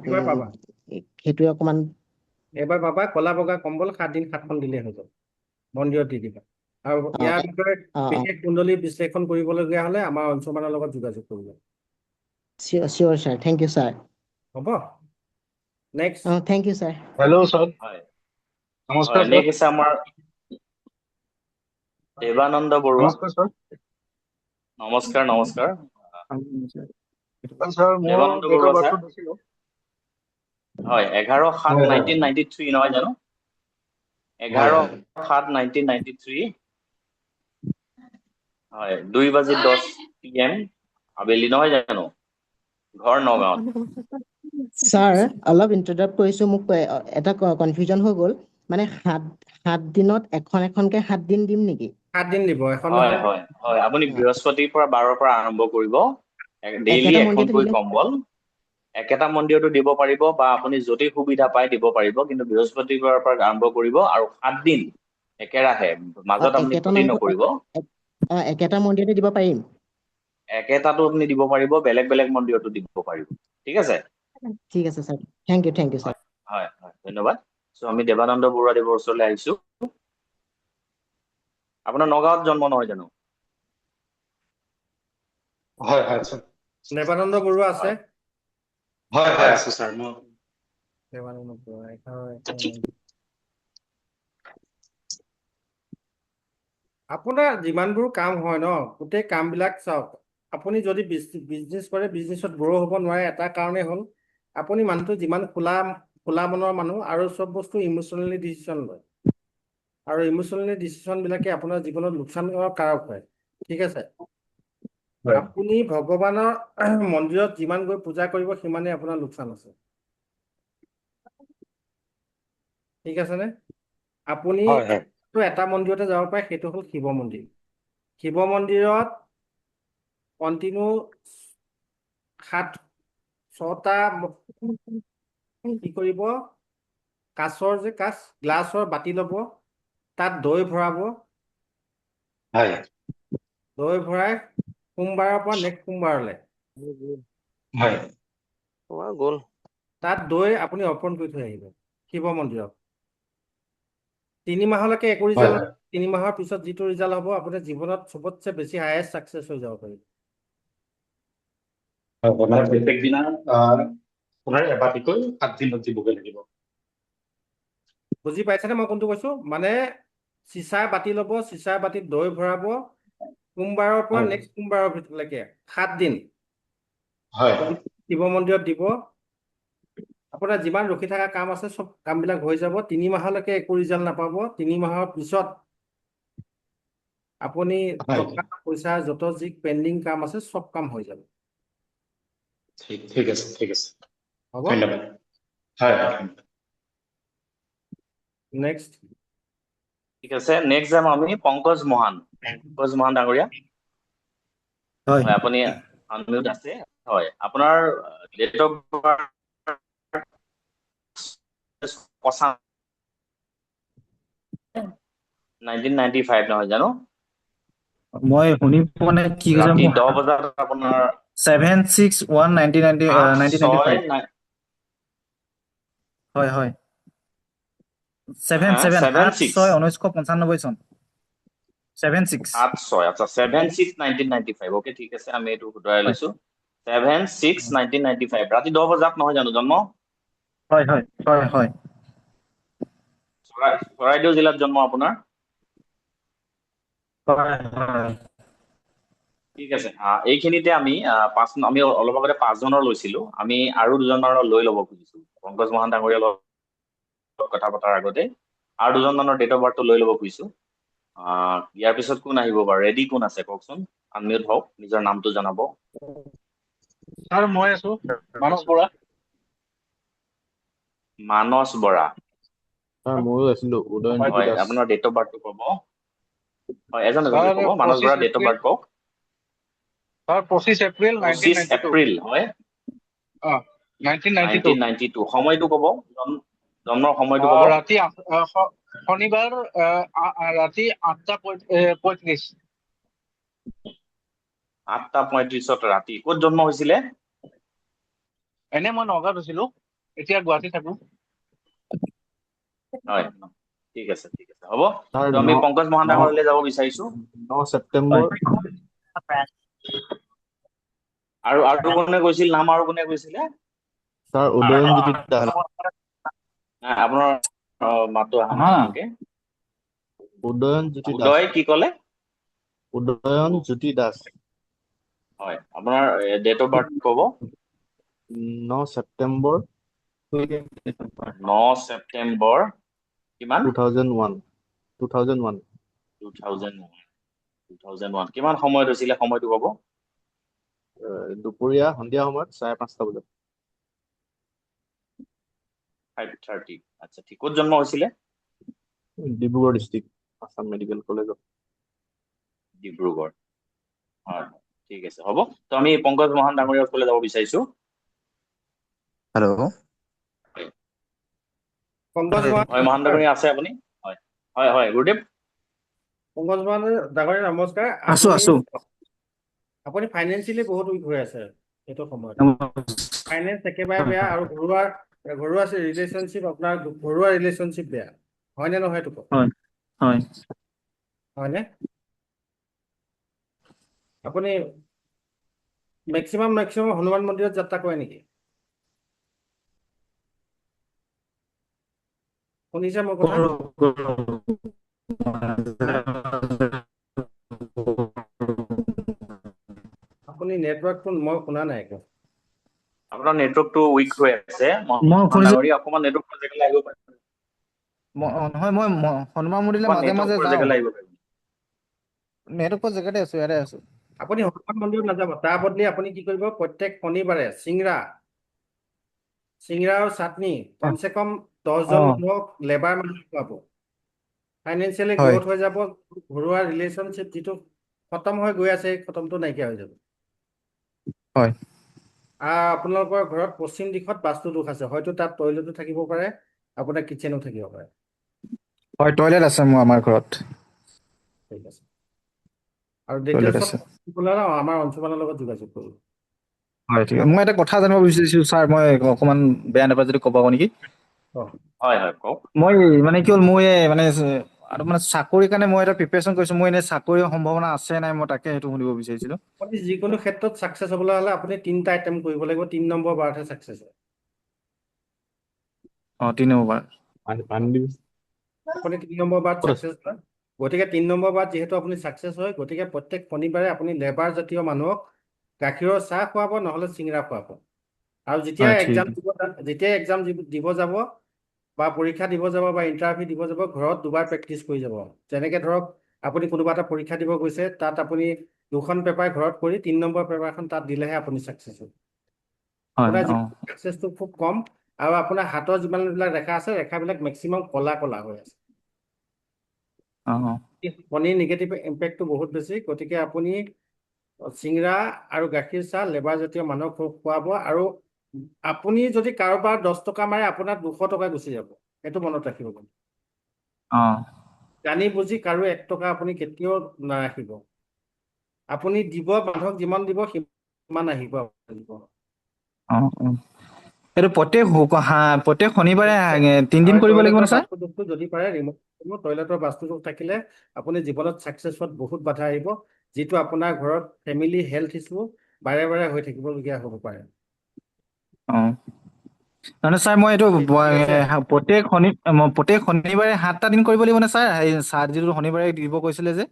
এইবাৰ পাবা, সেইটোৱে অকণমান এইবাৰ পাবা। কলা বগা কম্বল 7 দিন 7খন দিলে হৈ যাব, মন্দিৰত দি দিবা। আৰু ইয়াৰ বিষয়ে অ বিশেষ কুণ্ডলী বিশ্লেষণ কৰিবলগীয়া হ'লে আমাৰ অঞ্চলমানৰ লগত যোগাযোগ কৰিব। চিয়'ৰ ছাৰ, থেংক ইউ ছাৰ। হ'ব, next. Thank you sir. Hello' sir হয় নমস্কাৰ ছাৰ নেক্সট আছে আমাৰ দেৱানন্দ বৰুৱা। নমস্কাৰ ছাৰ নমস্কাৰ ছাৰ মোৰ Devanand date of Baruah sir. বাৰ্থটো দিছিলো হয় 11/7/1993 নহয় জানো? হয় 11/7/1993 হয় 2:10 PM আবেলি নহয় জানো? ঘৰ নগাঁৱত। ছাৰ অলপ ইণ্টাৰাপ্ট কৰিছো, মোক এটা কনফিউজন হৈ গ'ল, মানে সাত দিনত এখনকে 7 দিন দিম নেকি? 7 দিন দিব, এখন হয় নহয়। হয় হয় আপুনি বৃহস্পতিৰ পৰা 12ৰ পৰা আৰম্ভ কৰিব, ডেইলি একেটা মন্দিৰতে এখনকৈ দিলে কম্বল। একেটা মন্দিৰতো দিব পাৰিব, বা আপুনি য'তেই সুবিধা পায় দিব পাৰিব, কিন্তু বৃহস্পতিবাৰৰ পৰা আৰম্ভ কৰিব আৰু 7 দিন একেৰাহে, মাজত আপুনি একেটা ক্ষতি নম্বৰ নকৰিব। একেটা মন্দিৰতে দিব পাৰিম? একেটাতো আপুনি দিব পাৰিব, বেলেগ বেলেগ মন্দিৰতো দিব পাৰিব, ঠিক আছে? ঠিক আছে ছাৰ, থেংক ইউ ছাৰ। হয় হয় ধন্যবাদ। চ' আমি দেৱানন্দ বৰুৱা দেৱৰ ওচৰলৈ আহিছো। আপোনাৰ নগাঁৱত জন্ম নহয় জানো? হয় ছাৰ দেৱানন্দ বৰুৱা আছে? হয় আছে ছাৰ মই দেৱানন্দ বৰুৱা 11/1/1993। আপোনাৰ যিমানবোৰ কাম হয় ন, গোটেই কামবিলাক চাওক, আপুনি যদি বিজনেছ কৰে, বিজনেছত গ্ৰ' হ'ব নোৱাৰে, এটা কাৰণেই হ'ল আপুনি মানুহটো যিমান খোলা মনৰ মানুহ, আৰু চব বস্তু ইম'চনেলি ডিচিশ্যন লয়, আৰু ইম'চনেলি ডিচিশ্যনবিলাকে আপোনাৰ জীৱনত লোকচানৰ কাৰক হয়, ঠিক আছে? হয় আপুনি ভগৱানৰ মন্দিৰত যিমান গৈ পূজা কৰিব, সিমানেই আপোনাৰ লোকচান আছে, ঠিক আছেনে? আপুনি হয় হয় এটা মন্দিৰতে যাব পাৰে, সেইটো হ'ল শিৱ মন্দিৰ। শিৱ মন্দিৰত কণ্টিনিউ 6টা কি কৰিব, কাঁচৰ গ্লাছৰ বাতি ল'ব, তাত দৈ ভৰাব, হয় দৈ ভৰাই সোমবাৰৰ পৰা নেক্সট সোমবাৰলৈ হয় গ'ল। তাত দৈ আপুনি অৰ্পণ কৰি থৈ আহিব শিৱ মন্দিৰত। 3 মাহলৈকে একো হয় ৰিজাল্ট, 3 মাহৰ পিছত যিটো ৰিজাল্ট হ'ব, আপোনাৰ জীৱনত চবতছে বেছি হায়েষ্ট ছাকচেছ হৈ যাব পাৰিব। হয় মানে প্ৰত্যেক দিনা আপোনাৰ এবাটিকৈ 7 দিনত দিবগৈ লাগিব। বুজি পাইছেনে মই কোনটো কৈছো? মানে চিচাৰ বাতি ল'ব, চিচাৰ বাতিত দৈ ভৰাব, সোমবাৰৰ পৰা হয় নেক্সট সোমবাৰৰ ভিতৰলৈকে 7 দিন হয় শিৱ মন্দিৰত দিব। আপোনাৰ যিমান ৰখি থকা কাম আছে চব কামবিলাক হৈ যাব। 3 মাহলৈকে একো ৰিজাল্ট নাপাব। 3 মাহৰ পিছত আপুনি হয় টকা পইচা যত যি পেণ্ডিং কাম আছে চব কাম হৈ যাব। ঠিক আছে ঠিক আছে হ'ব? ধন্যবাদ। হয় হয় নেক্সট ঠিক আছে, নেক্সট যাম আমি পংকজ মহান ডাঙৰীয়া। হয় হয়, আপুনি আনমিউট আছে। হয়, আপোনাৰ ডেট অফ বাৰ্থ 1995 নহয় জানো? মই শুনি পোৱা নাই কি কৈছে ৰাতি মোক 10 বজাত আপোনাৰ 7/6/1995 হয় হয় 7/6/1995 চন 7/6 7/6 আচ্ছা 7/6/1995 ওকে ঠিক আছে, আমি এইটো শুধৰাই হয় লৈছো। 7/6/1995 ৰাতি 10 বজাত নহয় জানো জন্ম? হয় হয় হয় হয় চৰাইদেউ জিলাত জন্ম আপোনাৰ? হয় হয় ঠিক আছে, এইখিনিতে আমি আমি অলপ আগতে 5 জনৰ লৈছিলো, আমি আৰু 2জন মানৰ লৈ ল'ব খুজিছো। পংকজ মহান ডাঙৰীয়াৰ লগত কথা পতাৰ আগতে আৰু 2জন মানৰ ডেট অফ বাৰ্থটো লৈ ল'ব খুজিছো। ইয়াৰ পিছত কোন আহিব বাৰু? ৰেডি কোন আছে কওকচোন? আনমিউট হওক, নিজৰ নামটো জনাব। ছাৰ মই আছো মানস বৰা। মানস বৰা। ছাৰ ময়ো আছিলো উদয়ন হয়, দাস। আপোনাৰ ডেট অফ বাৰ্থটো ক'ব। হয়, এজনকৈ ছাৰ ক'ব। Manas 25 Bora date of April birth কওক। Sir 25 April 25 1992। এপ্ৰিল হয়, 1992 1992 সময়টো ক'ব, জন্মৰ সময়টো ক'ব। ৰাতি শনিবাৰ ৰাতি 8:35। 8:35 ৰাতি। ক'ত জন্ম হৈছিলে? এনে মই নগাঁৱত হৈছিলো, এতিয়া গুৱাহাটী থাকো। হয়, ঠিক আছে হ'ব। ছাৰ তো আমি পংকজ মহান ডাঙৰীয়ালৈ যাব বিচাৰিছো। 9 ছেপ্টেম্বৰ। আৰু কোনে কৈছিল নাম? আৰু কোনে কৈছিলে? ছাৰ উদয়নজ্যোতি দাস। আপোনাৰ মাতটো অহা নাই ভালকে। উদয়নজ্যোতি দাস। উদয় কি ক'লে? উদয়নজ্যোতি দাস। হয়, আপোনাৰ ডেট অফ বাৰ্থ ক'ব। 9 ছেপ্টেম্বৰ 9 ছেপ্টেম্বৰ কিমান? 2001। 2001। কিমান সময়ত হৈছিলে? সময়টো ক'ব। দুপৰীয়া সন্ধিয়া সময়ত 5:30 বজাত। 5:30। আচ্ছা, ঠিক। ক'ত জন্ম হৈছিলে? ডিব্ৰুগড় ডিষ্ট্ৰিক্ট, আছাম মেডিকেল কলেজত। ডিব্ৰুগড়। হয়, ঠিক আছে হ'ব। তো আমি পংকজ মহান ডাঙৰীয়াৰ ওচৰলৈ যাব বিচাৰিছো। হেল্ল' পংকজ মহান হয়, মহান ডাঙৰীয়া আছে আপুনি? হয় হয় হয়, গুৰুদেৱ। পংকজ মহান ডাঙৰীয়া নমস্কাৰ। আছো আছো আপুনি ফাইনেন্সিয়েলি বহুত উইক হৈ আছে এইটো সময়ত। ফাইনেন্স একেবাৰে বেয়া, আৰু ঘৰুৱা ৰিলেশ্যনশ্বিপ, আপোনাৰ ঘৰুৱা ৰিলেশ্যনশ্বিপ বেয়া। হয়নে নহয় এইটো কওক? হয় হয় হয়নে? আপুনি মেক্সিমাম হনুমান মন্দিৰত যাত্ৰা কৰে নেকি? শুনিছে মোৰ কথা? আপুনি নেটৱৰ্কটো মই শুনা নাই একো। আপোনাৰ নেটৱৰ্কটো উইক হৈ আছে। মই মহান শুনিছো। ডাঙৰীয়া অকণমান নেটৱৰ্কৰ জেগালৈ আহিব পাৰে। নহয়, মই হনুমান মন্দিৰলৈ মাজে মাজে নেটৱৰ্কৰ যাওঁ। জেগালৈ আহিব পাৰে। নেটৱৰ্কৰ জেগাতে আছো, ইয়াতে আছো। আপুনি হনুমান মন্দিৰত নাযাব। তাৰ বদলি আপুনি কি কৰিব? প্ৰত্যেক শনিবাৰে চিংৰা আৰু চাটনি কমচে কম 10জন মানুহক লেবাৰ মানুহ খুৱাব। ফাইনেন্সিয়েলি হয় গ্ৰ'থ হৈ যাব। ঘৰুৱা ৰিলেশ্যনশ্বিপ যিটো খতম হৈ গৈ আছে, সেই খতমটো নাইকিয়া হৈ যাব। হয় আপোনালোকৰ ঘৰত পশ্চিম দিশত বাস্তু দোষ আছে। হয়তো তাত টয়লেটো থাকিব পাৰে, আপোনাৰ কিটচেনো থাকিব পাৰে। হয়, টয়লেট আছে মোৰ আমাৰ ঘৰত। ঠিক আছে। আৰু টয়লেট ডিটেইলছত আছে। আমাৰ অঞ্চলৰ লগত যোগাযোগ কৰিব। হয়, ঠিক আছে। মই এটা কথা জানিব বিচাৰিছো ছাৰ, মই অকণমান বেয়া নাপায় যদি ক'ব নেকি? হয় হয়, কওক। মই মানে কি হ'ল, মই মানে চাকৰিৰ কাৰণে মই এটা প্ৰিপেৰেশ্যন কৰিছো। মই এনে চাকৰিৰ সম্ভাৱনা আছে নাই, মই তাকে সেইটো শুনিব বিচাৰিছিলো। আপুনি যিকোনো ক্ষেত্ৰত ছাকচেছ হ'বলৈ হ'লে আপুনি 3টা আইটেম কৰিব লাগিব। 3 নম্বৰ বাৰতহে ছাকচেছ হয়। 3 নম্বৰ বাৰ পানী দিবি আপুনি 3 নম্বৰ বাৰত ক'ত আছে? ছাকচেছ হয় গতিকে 3 নম্বৰ বাৰত যিহেতু আপুনি ছাকচেছ হয় গতিকে প্ৰত্যেক শনিবাৰে আপুনি লেবাৰ জাতীয় মানুহক গাখীৰৰ চাহ খুৱাব নহ'লে চিঙৰা খুৱাব আৰু যেতিয়া হয় ঠিক এক্সাম দিব যাব বা পৰীক্ষা দিব যাব বা ইণ্টাৰভিউ দিব যাব ঘৰত দুবাৰ প্ৰেক্টিচ কৰি যাব যেনেকে ধৰক আপুনি কোনোবা এটা পৰীক্ষা দিব গৈছে তাত আপুনি 2খন পেপাৰ ঘৰত কৰি 3 নম্বৰ পেপাৰখন তাত দিলেহে আপুনি ছাকচেছ হ'ব হয় আপোনাৰ অ ছাকচেছটো খুব কম আৰু আপোনাৰ হাতৰ যিমানবিলাক ৰেখা আছে ৰেখাবিলাক মেক্সিমাম কলা হৈ আছে অ কণীৰ নিগেটিভ ইম্পেক্টটো বহুত বেছি গতিকে আপুনি চিংৰা আৰু গাখীৰ চাহ লেবাৰ জাতীয় মানুহক খুৱাব আৰু আপুনি যদি কাৰোবাৰ 10 টকা মাৰে আপোনাৰ 200 টকা গুচি যাব সেইটো মনত ৰাখিব অ জানি বুজি কাৰো 1 টকা আপুনি কেতিয়াও নাৰাখিব আপুনি দিব মানুহক যিমান দিব সিমান আহিব দিব অ এইটো প্ৰত্যেক শনিবাৰে 3 দিন আৰু কৰিব লাগিব টয়লেটৰ নে ছাৰ বাস্তুদোষটো যদি পাৰে ৰিমুভ টয়লেটৰ বাস্তুদোষ থাকিলে আপুনি জীৱনত ছাকচেছত বহুত বাধা আহিব যিটো আপোনাৰ ঘৰত ফেমিলি হেল্থ ইছ্যু বাৰে বাৰে হৈ থাকিবলগীয়া হ'ব পাৰে অ মানে ছাৰ মই এইটো ঠিক আছে প্ৰত্যেক শনিবাৰে 7টা দিন কৰিব লাগিব নে ছাৰ এই চাহ যিটো শনিবাৰে দিব কৈছিলে যে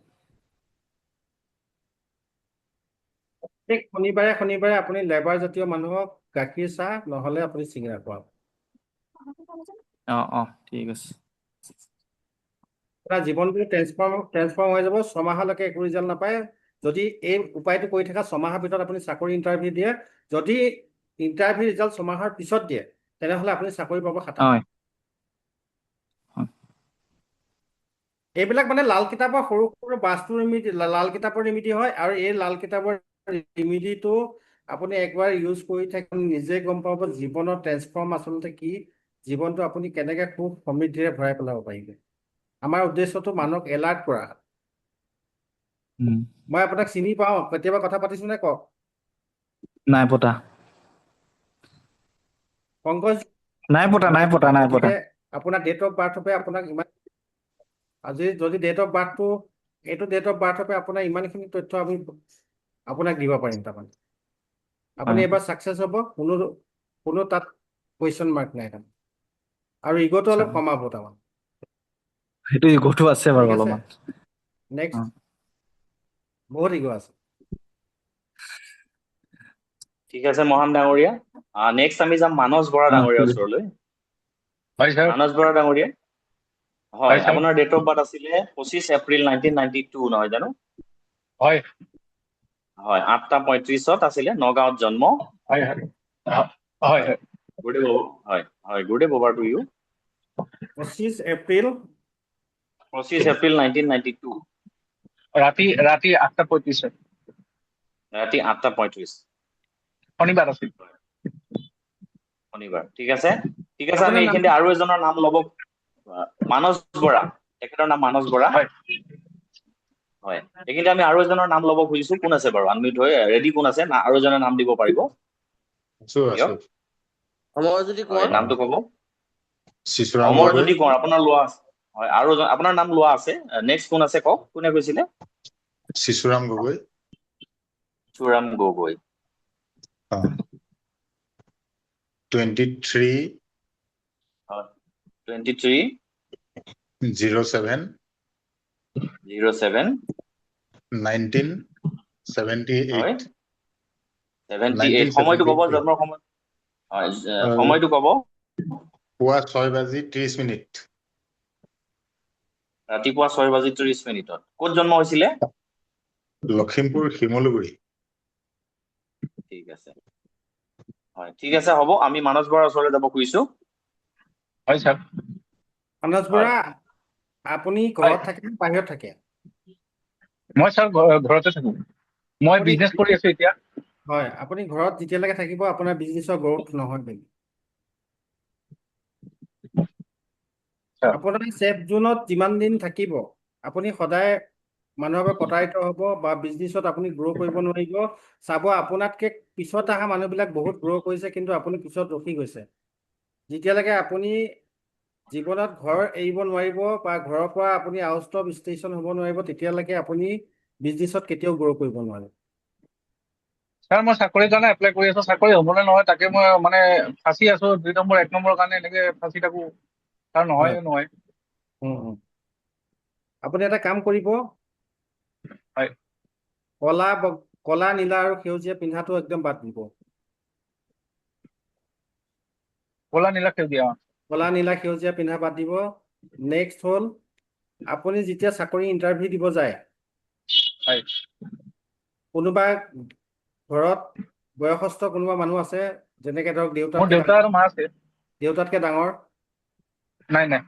প্ৰত্যেক শনিবাৰে আপুনি লেবাৰ জাতীয় মানুহক গাখীৰ চাহ নহ'লে আপুনি চিঙৰা খুৱাব অ ঠিক আছে আপোনাৰ জীৱনটো ট্ৰেন্সফৰ্ম হৈ যাব 6 মাহলৈকে একো ৰিজাল্ট নাপায় যদি এই উপায়টো কৰি থকা 6 মাহৰ ভিতৰত আপুনি চাকৰি ইণ্টাৰভিউ দিয়ে যদি ইণ্টাৰভিউ ৰিজাল্ট 6 মাহৰ পিছত দিয়ে তেনেহ'লে আপুনি চাকৰি পাব 7 হয় এইবিলাক মানে লাল কিতাপৰ সৰু সৰু বাস্তু ৰেমিডি লাল কিতাপৰ ৰেমিডি হয় আৰু এই লাল কিতাপৰ ৰেমিডিটো আপুনি একবাৰ ইউজ কৰি থাকি নিজে গম পাব জীৱনৰ ট্ৰেন্সফৰ্ম আচলতে কি জীৱনটো আপুনি কেনেকে খুব সমৃদ্ধিৰে ভৰাই পেলাব পাৰিব আমাৰ উদ্দেশ্যটো মানুহক এলাৰ্ট কৰা মই আপোনাক চিনি পাওঁ কেতিয়াবা কথা পাতিছো নে কওক নাই পতা পংকজ নাই পতা গতিকে আপোনাৰ ডেট অফ বাৰ্থ আপোনাক ইমান আজি যদি ডেট অফ বাৰ্থটো এইটো ডেট অফ বাৰ্থ আপোনাৰ ইমানখিনি তথ্য আমি আপোনাক দিব পাৰিম তাৰমানে আপুনি হয় এবাৰ ছাকচেছ হ'ব কোনো তাত কুৱেশ্যন মাৰ্ক নাই তাৰমানে আৰু ইগ'টো অলপ কমাব তাৰমানে সেইটো ইগ'টো আছে বাৰু ঠিক আছে অলপমান নেক্সট বহুত ইগ' আছে ঠিক আছে মহান ডাঙৰীয়া নেক্সট আমি যাম মানস বৰা ডাঙৰীয়াৰ ওচৰলৈ মানস বৰা ডাঙৰীয়া হয় আপোনাৰ ডেট অফ বাৰ্থ আছিলে 25 এপ্ৰিল 1992 নহয় জানো হয় হয় 8:35 আছিলে নগাঁৱত জন্ম হয় হয় গুড অভাৰ টু ইউ 25 এপ্ৰিল 1992 ৰাতি 8:35 ৰাতি 8:35 শনিবাৰ আছিল শনিবাৰ ঠিক আছে আমি আপোনাৰ এইখিনিতে আৰু এজনৰ নাম ল'ব মানস বৰা তেখেতৰ নাম মানস বৰা হয় এইখিনিতে আমি আৰু এজনৰ নাম ল'ব খুজিছো কোন আছে বাৰু আনমিউট হৈ ৰেডি কোন আছে আৰু এজনৰ নাম দিব পাৰিব অমৰজ্যোতি কোঁৱৰ নামটো ক'ব অমৰজ্যোতি কোঁৱৰ আপোনাৰ লোৱা আছে হয় আৰু আপোনাৰ নাম লোৱা আছে নেক্সট কোন আছে কওক কোনে কৈছিলে শিশুৰাম গগৈ চুৰাম গগৈ 23 23 07 07 1978 78 সময়টো ক'ব জন্মৰ সময় হয় সময়টো ক'ব পুৱা 6:30 ৰাতিপুৱা 6:30 ক'ত জন্ম হৈছিলে লখিমপুৰ শিমলুগুৰি ঠিক আছে হয় ঠিক আছে হ'ব আমি মানস বৰাৰ ওচৰলৈ যাব খুজিছো হয় ছাৰ মানস বৰা আপুনি ঘৰত থাকে নে বাহিৰত থাকে মই ছাৰ ঘৰতে থাকো মই বিজনেছ কৰি আছো এতিয়া হয় আপুনি ঘৰত যেতিয়ালৈকে থাকিব আপোনাৰ বিজনেছৰ গ্ৰোথ নহয় বুলি আপোনাৰ ছেফ জোনত যিমান দিন থাকিব আপুনি সদায় মানুহৰ পৰা প্ৰতাৰিত হ'ব বা বিজনেছত আপুনি গ্ৰ' কৰিব নোৱাৰিব চাব আপোনাতকে পিছত অহা মানুহবিলাক বহুত গ্ৰ' কৰিছে কিন্তু আপুনি পিছত ৰখি গৈছে যেতিয়ালৈকে আপুনি জীৱনত ঘৰ এৰিব নোৱাৰিব বা ঘৰৰ পৰা আপুনি আউট অফ ষ্টেচন হ'ব নোৱাৰিব তেতিয়ালৈকে আপুনি বিজনেছত কেতিয়াও গ্ৰ' কৰিব নোৱাৰে ছাৰ মই চাকৰিৰ কাৰণে এপ্লাই কৰি আছো, চাকৰি হ'বনে নহয় তাকে মই মানে ফাঁচি আছো, 2 নম্বৰ 1 নম্বৰৰ কাৰণে এনেকে ফাঁচি থাকো, ছাৰ নহয় নহয়। আপুনি এটা কাম কৰিব, হয় কলা নীলা আৰু সেউজীয়া পিন্ধাটো একদম বাদ দিব। ক'লা নীলা সেউজীয়া কলা নীলা সেউজীয়া পিন্ধা বাদ দিব। নেক্সট হ'ল আপুনি যেতিয়া চাকৰি ইণ্টাৰভিউ দিব যায়, হয় কোনোবা ঘৰত বয়সস্থ কোনোবা মানুহ আছে, যেনেকে ধৰক মোৰ দেউতা আৰু মা আছে। দেউতাতকে ডাঙৰ, নাই নাই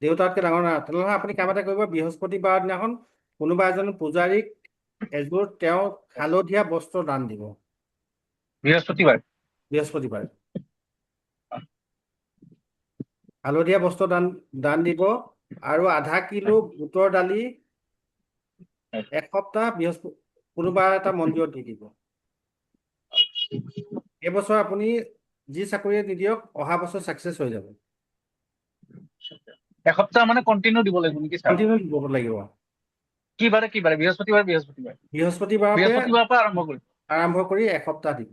দেউতাতকে ডাঙৰ নাই, তেনেহ'লে আপুনি কাম এটা কৰিব, বৃহস্পতিবাৰৰ দিনাখন কোনোবা এজন পূজাৰীক এযোৰ তেওঁ হালধীয়া বস্ত্ৰ দান দিব। বৃহস্পতিবাৰ বৃহস্পতিবাৰ হালধীয়া বস্ত্ৰ দান দিব, আৰু আধা কিলো বুটৰ দালি এসপ্তাহ কোনোবা এটা মন্দিৰত দি দিব। এইবছৰ আপুনি যি চাকৰিয়ে নিদিয়ক, অহা বছৰ ছাকচেছ হৈ যাব। এসপ্তাহ মানে কণ্টিনিউ দিব লাগিব নেকি ছাৰ? কণ্টিনিউ দিব লাগিব। কি বাৰে বৃহস্পতিবাৰ বৃহস্পতিবাৰৰ পৰা আৰম্ভ কৰি এসপ্তাহ দিব।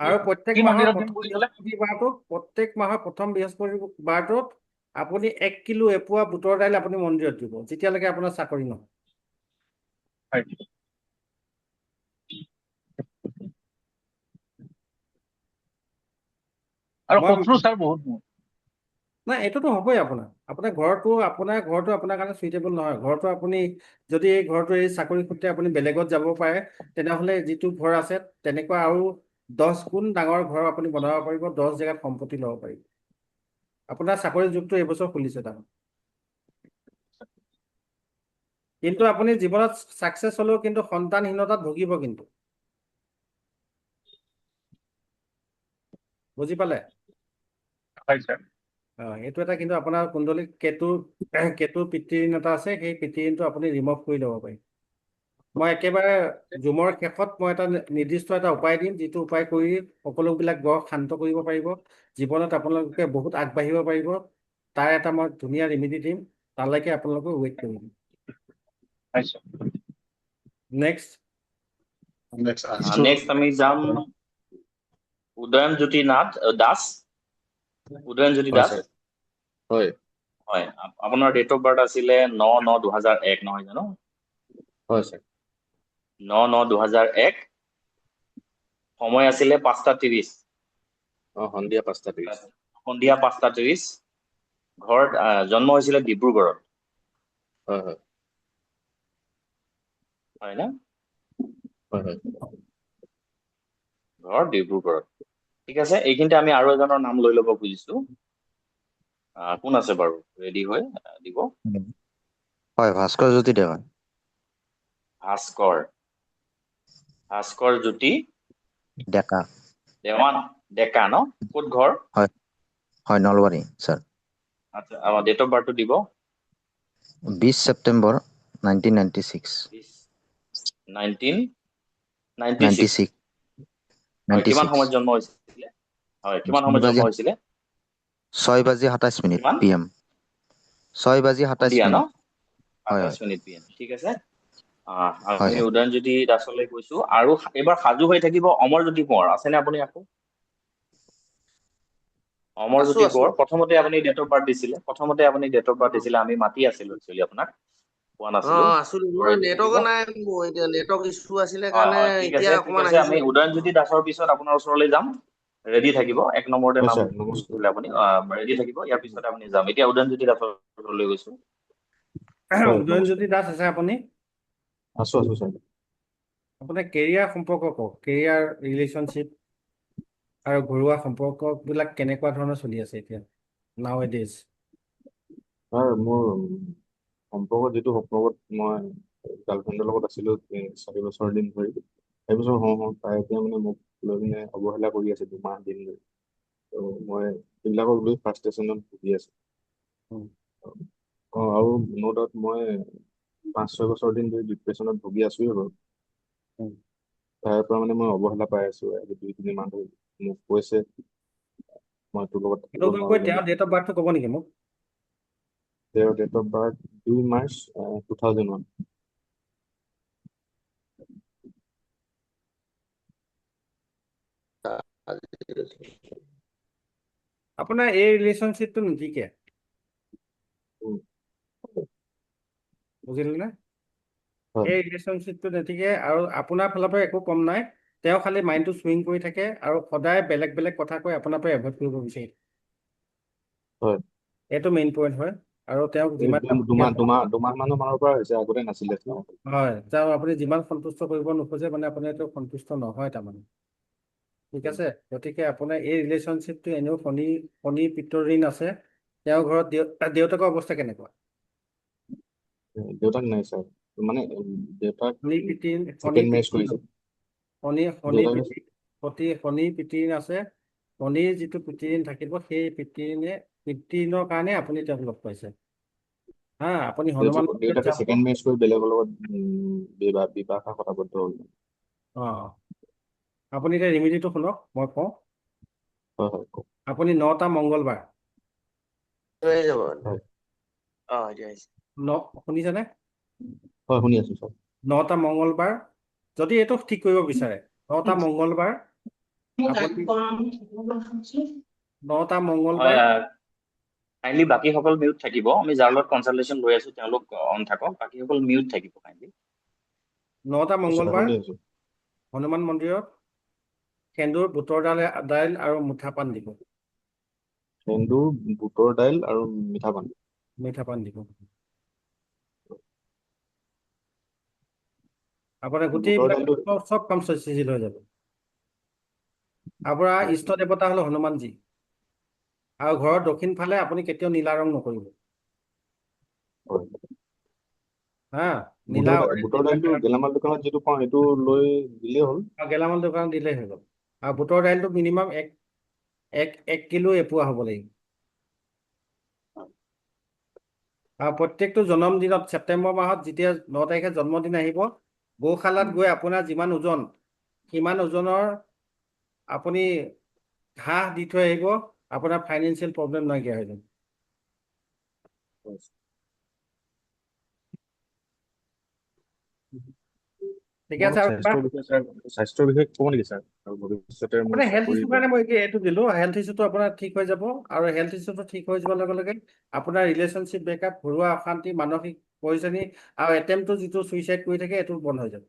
আৰু প্ৰত্যেক কি মাহৰ মন্দিৰত দিম প্ৰথম বুলি ক'লে? বৃহস্পতিবাৰটোত, প্ৰত্যেক মাহৰ প্ৰথম বৃহস্পতিবাৰটোত আপুনি 1 কিলো এপোৱা বুটৰ দাইল আপুনি মন্দিৰত দিব, যেতিয়ালৈকে আপোনাৰ চাকৰি নহয়। হয় আৰু শত্ৰু ছাৰ বহুত মোৰ। নাই, এইটোতো হ'বই আপোনাৰ ঘৰটো আপোনাৰ কাৰণে চুইটেবল নহয়। ঘৰটো আপুনি যদি এই ঘৰটো এই চাকৰি সূত্ৰে আপুনি বেলেগত যাব পাৰে, তেনেহ'লে যিটো ঘৰ আছে তেনেকুৱা আৰু 10 গুণ ডাঙৰ ঘৰ আপুনি বনাব পাৰিব, 10 জেগাত সম্পত্তি ল'ব পাৰিব। আপোনাৰ চাকৰি যুগটো এইবছৰ খুলিছে তাৰমানে। কিন্তু আপুনি জীৱনত ছাকচেছ হ'লেও কিন্তু সন্তানহীনতাত ভুগিব কিন্তু। বুজি পালে? হয় ছাৰ। এইটো এটা কিন্তু আপোনাৰ কুণ্ডলীত কেতুৰ পিতৃঋণ এটা আছে, সেই পিতৃঋণটো আপুনি ৰিমভ কৰি ল'ব পাৰি। মই একেবাৰে জুমৰ শেষত মই এটা নিৰ্দিষ্ট এটা উপায় দিম, যিটো উপায় কৰি সকলোবিলাক গ্ৰহ শান্ত কৰিব পাৰিব, জীৱনত আপোনালোকে বহুত আগবাঢ়িব পাৰিব। তাৰ এটা মই ধুনীয়া ৰেমেডি দিম, তালৈকে আপোনালোকে ৱেইট কৰিব। নেক্সট নেক্সট আমি যাম উদয়নজ্যোতি দাস। উদয়নজ্যোতি দাস হয় হয়, আপোনাৰ ডেট অফ বাৰ্থ আছিলে 9/9/2001, নহয় জানো? হয় ছাৰ 9/9/2001, সময় আছিলে 5:30, সন্ধিয়া 5:30 সন্ধিয়া 5:30। ঘৰত জন্ম হৈছিলে ডিব্ৰুগড়ত, হয় হয় হয় না? হয় হয় ঘৰ ডিব্ৰুগড়ত। ঠিক আছে, এইখিনিতে আমি আৰু এজনৰ নাম লৈ ল'ব খুজিছো। কোন আছে বাৰু ৰেডি হৈ দিব? হয়, ভাস্কৰ জ্যোতি দেৱান। ভাস্কৰ জ্যোতি ডেকা। দেৱান ডেকা ন? ক'ত ঘৰ? হয় হয়, নলবাৰী ছাৰ। আচ্ছা, আমাৰ ডেট অফ বাৰ্থটো দিব। 20 ছেপ্টেম্বৰ 1996। 1996। হয়, কিমান সময়ত জন্ম হৈছিলে? হয়, কিমান সময়ত জন্ম হৈছিলে? 6:27 কিমান? PM। 6:27 সন্ধিয়া ন? হয় 28 PM। ঠিক আছে। হয় আমি উদয়নজ্যোতি দাসলৈ কৈছো, আৰু এইবাৰ সাজু হৈ থাকিব অমৰজ্যোতি কোঁৱৰ। আছেনে আপুনি আকৌ? অমৰজ্যোতি আছো। কোঁৱৰ, প্ৰথমতে আপুনি ডেট অফ বাৰ্থ দিছিলে, আমি মাতি আছিলো একচুৱেলি আপোনাক, পোৱা নাছিলো। আছো। মোৰ নেটৱৰ্ক নাই, মোৰ এতিয়া নেটৱৰ্ক ইছ্যু আছিলে হয় কাৰণে হয়, ঠিক এতিয়া আছে ঠিক অকমান আছে। আহিছে। আমি উদয়নজ্যোতি দাসৰ পিছত আপোনাৰ ওচৰলৈ যাম। ৰেডি থাকিব, 1 নম্বৰতে হয় নাম ছাৰ নমস্কাৰ দিছিলে আপুনি, ৰেডি থাকিব। ইয়াৰ পিছতে আপুনি যাম। এতিয়া উদয়নজ্যোতি দাসৰ ওচৰলৈ গৈছো। হয় উদয়নজ্যোতি দাস আছে আপুনি? আছো ছাৰ। আপোনাৰ কেৰিয়াৰ সম্পৰ্ক কওক। কেৰিয়াৰ, ৰিলেশ্যনশ্বিপ আৰু ঘৰুৱা সম্পৰ্কবিলাক কেনেকুৱা ধৰণৰ চলি আছে এতিয়া নাও এ ডেজ? ছাৰ মোৰ সম্পৰ্ক যিটো সম্পৰ্কত মই গাৰ্লফ্ৰেণ্ডৰ লগত আছিলো 4 বছৰ দিন ধৰি, সেইবছৰ তাই এতিয়া মানে মোক লৈ পিনে অৱহেলা কৰি আছে 2 মাহ দিন ধৰি। ত' মই সেইবিলাকক লৈ ফ্ৰাষ্ট্ৰেশ্যনত ভুগি আছো। আৰু ন' ডাউট মই 5-6 বছৰ দিন ধৰি ডিপ্ৰেশ্যনত ভুগি আছোৱে বাৰু। তাৰ পৰা মানে মই অৱহেলা পাই আছো। 2-3 মাহ ধৰি মোক কৈছে মই তোৰ লগত থাকিব নোৱাৰো তেওঁৰ বুলি। ডেট অফ বাৰ্থটো ক'ব নেকি মোক? তেওঁৰ ডেট অফ বাৰ্থ 2 মাৰ্চ 2001। আপোনাৰ এই ৰিলেশ্যনশ্বিপটো নীতিকে উম, বুজিলে নে হয় এই ৰিলেশ্যনশ্বিপটো নীতিকে আৰু আপোনাৰ ফালৰ পৰা একো কম নাই তেওঁ খালি মাইণ্ডটো চুইং কৰি থাকে আৰু সদায় বেলেগ বেলেগ কথা কৈ আপোনাৰ পৰা এভইড কৰিব বিচাৰে হয় এইটো মেইন পইণ্ট হয় আৰু তেওঁক এই যিমান দুমাহ মানৰ পৰা হৈছে আগতে নাছিলে ন? হয় তেওঁ আপুনি যিমান সন্তুষ্ট কৰিব নোখোজে মানে আপুনি এইটো সন্তুষ্ট নহয় তাৰমানে ঠিক আছে গতিকে আপোনাৰ এই ৰিলেশ্যনশ্বিপটো এনেও শনি পিত্তৰ ঋণ আছে তেওঁৰ ঘৰত দেউতাকৰ অৱস্থা কেনেকুৱা দেউতাক নাই ছাৰ মানে দেউতাক শনি পিতৃ ছেকেণ্ড মেৰেজ কৰিছে শনি দেউতাকে শনি পিতৃ আছে শনিৰ যিটো পিতৃঋণ থাকিব সেই পিতৃঋণৰ কাৰণে আপুনি তেওঁক লগ পাইছে হা আপুনি হনুমান মন্দিৰত দেউতাকে যাব ছেকেণ্ড মেৰেজ কৰি বেলেগৰ লগত বিবাহ কথাবদ্ধ হ'ল অ আপুনি এতিয়া ৰেমিডিটো শুনক মই কওঁ হয় হয় কওক আপুনি 9টা মংগলবাৰ হৈ যাব হয় এতিয়া আহিছে শুনিছেনে হয় শুনি আছো ছাৰ 9টা মংগলবাৰ যদি এইটো ঠিক কৰিব বিচাৰে 9টা মংগলবাৰ আপুনি 9টা হয় মংগলবাৰ কাইণ্ডলি বাকীসকল মিউট থাকিব আমি যাৰ লগত কনচালটেশ্যন লৈ আছো তেওঁলোক অন থাকক বাকীসকল মিউট থাকিব কাইণ্ডলি 9টা মংগলবাৰ শুনি আছো হনুমান মন্দিৰত সেন্দুৰ বুটৰ দাইল আৰু মুঠা পাণ দিব সেন্দুৰ বুটৰ দাইল আৰু মিঠা পাণ মিঠা পাণ দিব আপোনাৰ বুটৰ দাইলটো গোটেইবিলাক চব কাম চিজিল হৈ যাব আপোনাৰ ইষ্ট দেৱতা হল হনুমানজী আৰু ঘৰৰ দক্ষিণ ফালে আপুনি কেতিয়াও নীলা ৰং নকৰিব হয় হা নীলা বুটৰ দাইলটো গেলামাল দোকানত যিটো পাওঁ সেইটো লৈ দিলেই হ'ল গেলামাল দোকানত দিলেই হৈ গ'ল আৰু বুটৰ দাইলটো মিনিমাম এক কিলো এপোৱা হ'ব লাগিব আৰু প্ৰত্যেকটো জন্মদিনত ছেপ্টেম্বৰ মাহত যেতিয়া 9 তাৰিখে জন্মদিন আহিব গৌশালাত গৈ আপোনাৰ যিমান ওজন সিমান ওজনৰ আপুনি ঘাঁহ দি থৈ আহিব আপোনাৰ ফাইনেন্সিয়েল প্ৰব্লেম নাইকিয়া হৈ যাব ঠিক আছে আৰু স্বাস্থ্যৰ বিষয়ে ক'ব নেকি ছাৰ আৰু ভৱিষ্যতে মোৰ আপোনাৰ হেল্থ চাকৰি ইছ্যুৰ কাৰণে মই এইটো দিলোঁ হেল্থ ইছ্যুটো আপোনাৰ ঠিক হৈ যাব আৰু হেল্থ ইছ্যুটো ঠিক হৈ যোৱাৰ লগে লগে আপোনাৰ ৰিলেশ্যনশ্বিপ ব্ৰেকআপ ঘৰুৱা অশান্তি মানসিক পইজনি আৰু এটেম্পটো যিটো ছুইচাইড কৰি থাকে এইটো বন্ধ হৈ যাব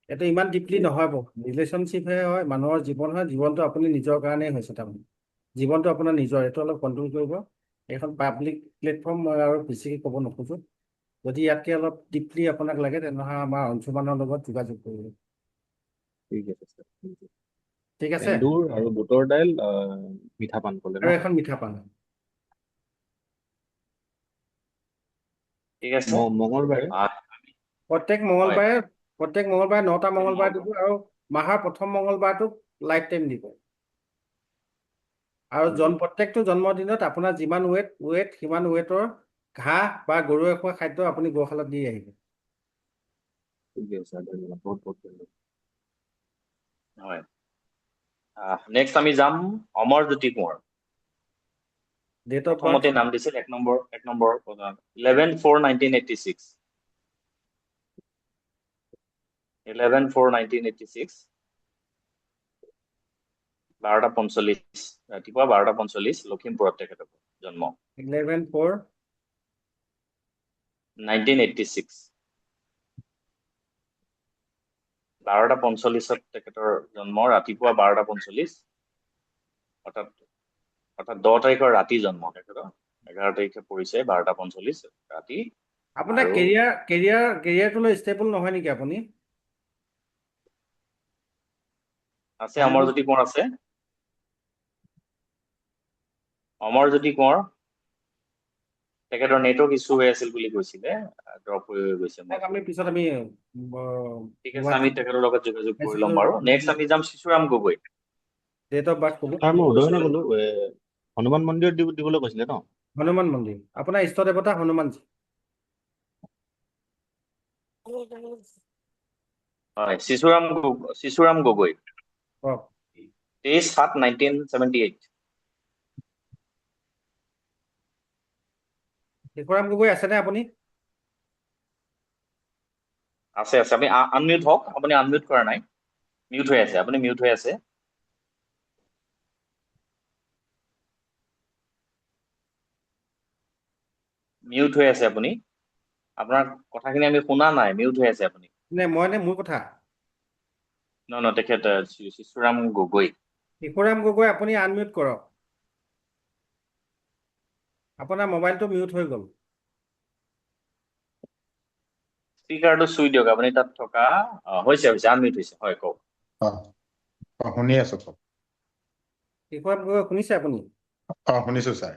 এইটো ইমান ডিপলি নহয় ৰিলেশ্যনশ্বিপহে হয় মানুহৰ জীৱন হয় জীৱনটো আপুনি নিজৰ কাৰণেই হৈছে তাৰমানে জীৱনটো আপোনাৰ নিজৰ এইটো অলপ কণ্ট্ৰল কৰিব এইখন পাব্লিক প্লেটফৰ্ম মই আৰু বেছিকৈ ক'ব নোখোজোঁ যদি ইয়াতকৈ অলপ ডিপলি আপোনাক লাগে তেনেহ'লে আমাৰ অংশমানৰ লগত যোগাযোগ কৰিব ঠিক আছে ছাৰ ঠিক আছে সেন্দুৰ আৰু বুটৰ দাইল মিঠা পাণ ক'লে আৰু ন এখন মিঠা পাণ ঠিক আছে মঙলবাৰে প্ৰত্যেক মঙলবাৰে 9টা মঙলবাৰ দিব আৰু মাহৰ প্ৰথম মঙলবাৰটোক লাইফ টাইম দিব আৰু প্ৰত্যেকটো জন্মদিনত আপোনাৰ যিমান ৱেট সিমান ৱেটৰ ঘাঁহ বা গৰুৱে খোৱা খাদ্য আপুনি গৌশালাত দি আহিব ঠিক আছে ছাৰ ধন্যবাদ বহুত বহুত ধন্যবাদ হয় নেক্সট আমি যাম Amarjyoti Konwar date of birth প্ৰথমতে নাম দিছিল 1 নম্বৰ 11/4/1986 11/4/1986 12:45 ৰাতিপুৱা 12:45 লখিমপুৰত তেখেতৰ জন্ম 1986 12:45 তেখেতৰ জন্ম ৰাতিপুৱা 12:45 অৰ্থাৎ 10 তাৰিখৰ ৰাতি জন্ম তেখেতৰ 11 তাৰিখে পৰিছে 12:45 ৰাতি আপোনাৰ কেৰিয়াৰটো ষ্টেবল নহয় নেকি আপুনি আছে অমৰজ্যোতি কোঁৱৰ আছে অমৰজ্যোতি কোঁৱৰ তেখেতৰ নেটৱৰ্ক ইছ্যু হৈ আছিল বুলি কৈছিলে ড্ৰপ হৈ গৈছে আমি পিছত আমি ঠিক আছে আমি তেখেতৰ লগত যোগাযোগ কৰি ল'ম বাৰু নেক্সট আমি যাম Shishuram Gogoi date of birth ক'ব ছাৰ মই উদয়নে ক'লো হনুমান মন্দিৰত দিবলৈ কৈছিলে ন হনুমান মন্দিৰ আপোনাৰ ইষ্ট দেৱতা হনুমানজী হয় শিশুৰাম গগৈ 23/7/1978 শিশুৰাম গগৈ আছেনে আপুনি আছে আপুনি আনমিউট হওক আপুনি আনমিউট কৰা নাই মিউট হৈ আছে আপুনি মিউট হৈ আছে মিউট হৈ আছে আপুনি আপোনাৰ কথাখিনি আমি শুনা নাই মিউট হৈ আছে আপুনি মই নে মোৰ কথা ন তেখেত শিশুৰাম গগৈ শিশুৰাম গগৈ আপুনি আনমিউট কৰক আপোনাৰ মোবাইলটো মিউট হৈ গ'ল স্পীকাৰটো চুই দিয়ক আপুনি তাত থকা হৈছে আনমিউট হৈছে হয় কওক শুনি আছো কওক শিশুৰাম গগৈ শুনিছে আপুনি শুনিছো ছাৰ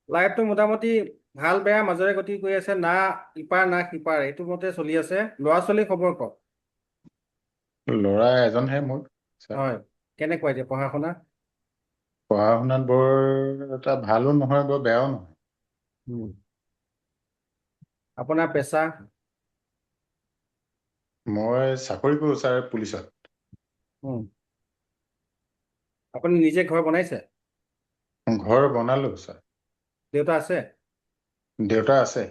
লাইভটো মোটামুটি ভাল বেয়া মাজৰে গতি কৰি আছে না ইপাৰ না সিপাৰ এইটো মতে চলি আছে ল'ৰা ছোৱালী খবৰ কওক ল'ৰা এজনহে মোৰ ছাৰ হয় কেনেকুৱা এতিয়া পঢ়া শুনা পঢ়া শুনাত বৰ এটা ভালো নহয় বৰ বেয়াও নহয় আপোনাৰ পেচা মই চাকৰি কৰো ছাৰ পুলিচত আপুনি নিজে ঘৰ বনাইছে ঘৰ বনালো ছাৰ দেউতা আছে দেউতা আছে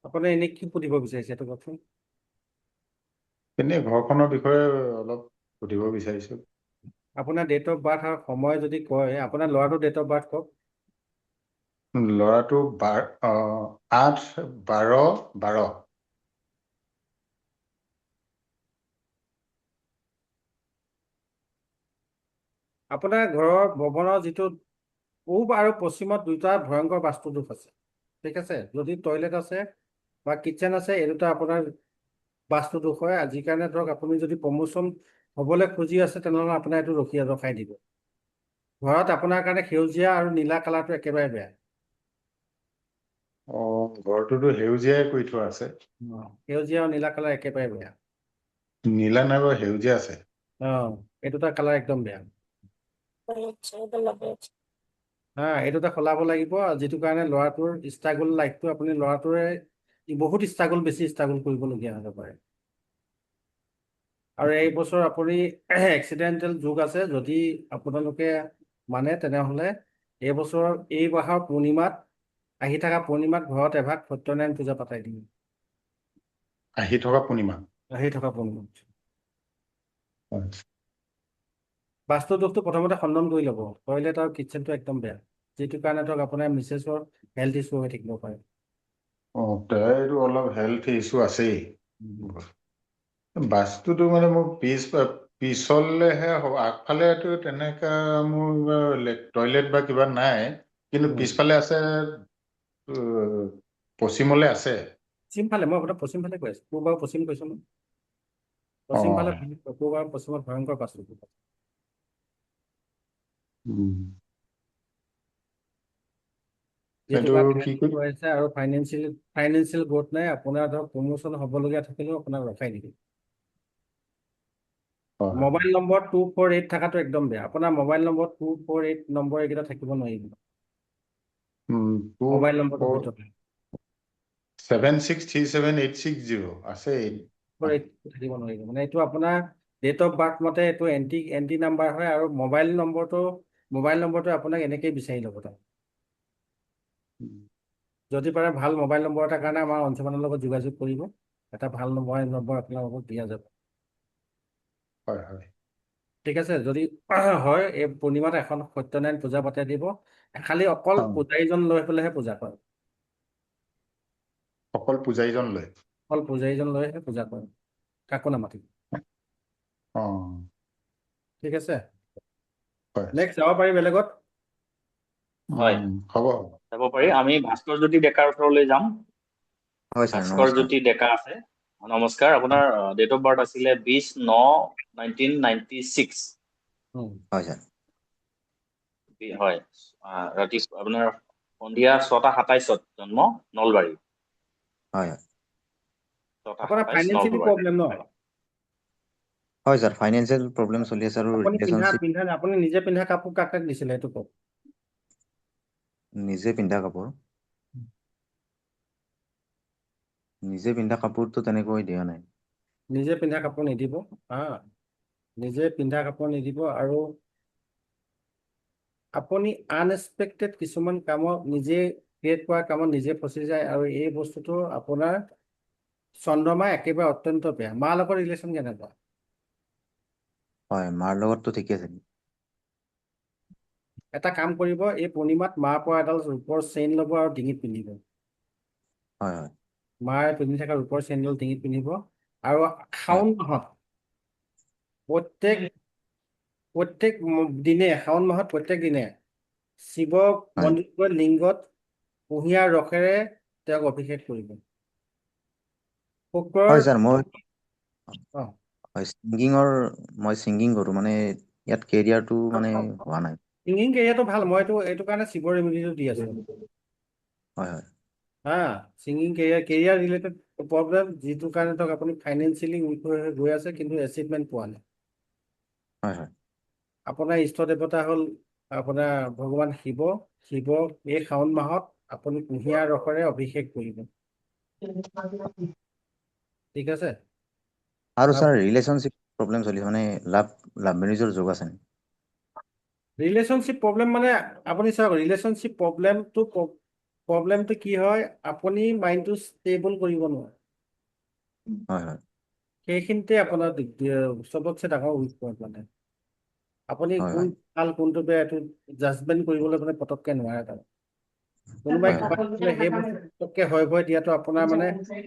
আপুনি এনেই কি সুধিব বিচাৰিছে এইটো কওকচোন এনেই ঘৰখনৰ বিষয়ে অলপ সুধিব বিচাৰিছো আপোনাৰ ডেট অফ বাৰ্থ আৰু সময় যদি কয় আপোনাৰ ল'ৰাটোৰ ডেট অফ বাৰ্থ কওক ল'ৰাটো 8/12/12 আপোনাৰ ঘৰৰ ভৱনৰ যিটো পূব আৰু পশ্চিমত দুটা ভয়ংকৰ বাস্তুদোষ আছে ঠিক আছে যদি টয়লেট আছে বা কিটচেন আছে এই দুটা আপোনাৰ বাস্তুদোষ হয় আজিৰ কাৰণে ধৰক আপুনি যদি প্ৰমোশ্যন হ'বলৈ খুজি আছে তেনেহ'লে আপোনাৰ এইটো ৰখাই দিব ঘৰত আপোনাৰ কাৰণে সেউজীয়া আৰু নীলা কালাৰটো একেবাৰে বেয়া ঘৰটোতো সেউজীয়াই কৰি থোৱা আছে সেউজীয়া আৰু নীলা কালাৰ একেবাৰে বেয়া নীলা নাই বাৰু সেউজীয়া আছে এই দুটা কালাৰ একদম বেয়া এই দুটা সলাব লাগিব যিটো কাৰণে ল'ৰাটোৰ ষ্ট্ৰাগল লাইফটো আপুনি ল'ৰাটোৰে বহুত বেছি ষ্ট্ৰাগল কৰিবলগীয়া হ'ব পাৰে আৰু এই বছৰ আপুনি এক্সিডেণ্টেল যোগ আছে যদি আপোনালোকে মানে তেনেহ'লে এই বছৰ এই মাহৰ পূৰ্ণিমাত আহি থকা পূৰ্ণিমাত ঘৰত এভাগ সত্যনাৰায়ণ পূজা পাতাই দিম আহি থকা পূৰ্ণিমা বাস্তুদোষটো প্ৰথমতে খণ্ডন কৰি ল'ব টয়লেট আৰু কিটচেনটো একদম বেয়া যিটো কাৰণে ধৰক আপোনাৰ মিছেছৰ হেল্থ ইছ্যু হৈ থাকিব পাৰে তাইৰো অলপ হেল্থ ইছ্যু আছেই বাস্তুটো মানে মোৰ পিছলেহে হ'ব আগফালেতো তেনেকা মোৰ টয়লেট বা কিবা নাই কিন্তু পিছফালে আছে পশ্চিমলে আছে পশ্চিমফালে মই আপোনাক পশ্চিমফালে কৈ আছো পূব আৰু পশ্চিম কৈছো মই পশ্চিমফালে পূব আৰু পশ্চিমত ভয়ংকৰ বাস্তুদোষ যিটো আছে আৰু ফাইনেন্সিয়েল গ্ৰোথ নাই আপোনাৰ ধৰক প্ৰমোশ্যন হ'বলগীয়া থাকিলেও আপোনাক ৰখাই নিদিয়ে মোবাইল নম্বৰ 248 থকাটো একদম বেয়া আপোনাৰ মোবাইল নম্বৰ 248 নম্বৰ এইকেইটা থাকিব নোৱাৰিব মোবাইল নম্বৰটো ভিতৰত 763786 আছে থাকিব নোৱাৰিব মানে এইটো আপোনাৰ ডেট অফ বাৰ্থ মতে এইটো এণ্টি নাম্বাৰ হয় আৰু মোবাইল নম্বৰটো আপোনাক এনেকেই বিচাৰি ল'ব তাত যদি পাৰে ভাল মোবাইল নম্বৰ এটাৰ কাৰণে আমাৰ অঞ্চলৰ লগত যোগাযোগ কৰিব এটা ভাল মোবাইল নম্বৰ আপোনালোকক দিয়া যাব ঠিক আছে যদি হয় এই পূৰ্ণিমাত এখন সত্যনাৰায়ণ পূজা পাতি দিব খালি অকল পূজাৰীজন লৈ পেলাইহে পূজা কৰে অকল পূজাৰীজন লৈহে পূজা কৰে কাকো নামাতিব ঠিক আছে নেক্সট যাব পাৰি বেলেগত হয় যাব পাৰি আমি ভাস্কৰ জ্যোতি ডেকাৰ ওচৰলৈ যাম ভাস্কৰ জ্যোতি ডেকা আছে নমস্কাৰ আপোনাৰ ডেট অফ বাৰ্থ আছিলে 20/9/1996 হয় ৰাতি আপোনাৰ সন্ধিয়া 6:27 জন্ম নলবাৰী আপোনাৰ ফাইনেন্সিয়েলি প্ৰব্লেম ন হয় ছাৰ ফাইনেন্সিয়েল প্ৰব্লেম চলি আছে আৰু আপুনি নিজে পিন্ধা কাপোৰ কাক দিছিলে এইটো কওক নিজে পিন্ধা কাপোৰটো তেনেকৈ দিয়া নাই নিজে পিন্ধা কাপোৰ নিদিব নিজে পিন্ধা কাপোৰ নিদিব আৰু আপুনি আনএক্সপেক্টেড কিছুমান কামত নিজে ক্ৰিয়েট কৰা কামত নিজে ফচি যায় আৰু এই বস্তুটো আপোনাৰ চন্দ্ৰমা একেবাৰে অত্যন্ত বেয়া মাৰ লগত ৰিলেশ্যন কেনেকুৱা হয় মাৰ লগততো ঠিকে আছে এটা কাম কৰিব, এই পূৰ্ণিমাত মাৰ পৰা এডাল ৰূপৰ চেইন ল'ব আৰু ডিঙিত পিন্ধিব। হয় হয় মায়ে পিন্ধি থকা ৰূপৰ চেইনডাল ডিঙিত পিন্ধিব আৰু শাওণ মাহত প্ৰত্যেক দিনে, শাওণ মাহত প্ৰত্যেক দিনে শিৱ হয় মন্দিৰৰ লিংগত কুঁহিয়াৰ ৰসেৰে তেওঁক অভিষেক কৰিব। শুক্ৰৰ হয় ছাৰ মই অ, হয় মই ছিংগিং কৰোঁ মানে ইয়াত কেৰিয়াৰটো মানে হোৱা নাই ছিংগিং কেৰিয়াৰটো ভাল, মই এইটো কাৰণে শিৱ ৰেমেডিটো দি আছো। হয় হয় হা, ছিংগিং কেৰিয়াৰ ৰিলেটেড প্ৰব্লেম, যিটো কাৰণে ধৰক আপুনি ফাইনেন্সিয়েলি উইক হৈ গৈ আছে কিন্তু এচিভমেণ্ট পোৱা নাই। হয় হয় আপোনাৰ ইষ্ট দেৱতা হ'ল আপোনাৰ ভগৱান শিৱ। শিৱক এই শাওণ মাহত আপুনি কুঁহিয়াৰ ৰসেৰে অভিষেক কৰিব। ঠিক আছে। আৰু ছাৰ ৰিলেশ্যনশ্বিপ প্ৰব্লেম চলি মানে লাভ মেৰিজৰ যোগ আছে নেকি? ৰিলেশ্যনশ্বিপ প্ৰব্লেম মানে আপুনি চাওক, ৰিলেশ্যনশ্বিপ প্ৰব্লেমটো কি হয়, আপুনি মাইণ্ডটো ষ্টেবল কৰিব নোৱাৰে। হয় হয় সেইখিনিতে আপোনাৰ চবতছে ডাঙৰ উইক পইণ্ট মানে। আপুনি হয় কোন হয় ভাল কোনটো বেয়া এইটো জাজমেণ্ট কৰিবলৈ মানে পতককে নোৱাৰে তাৰ। কোনোবাই হয় কিবা কৰিলে সেই বস্তু পতককে হয় দিয়াটো আপোনাৰ মানে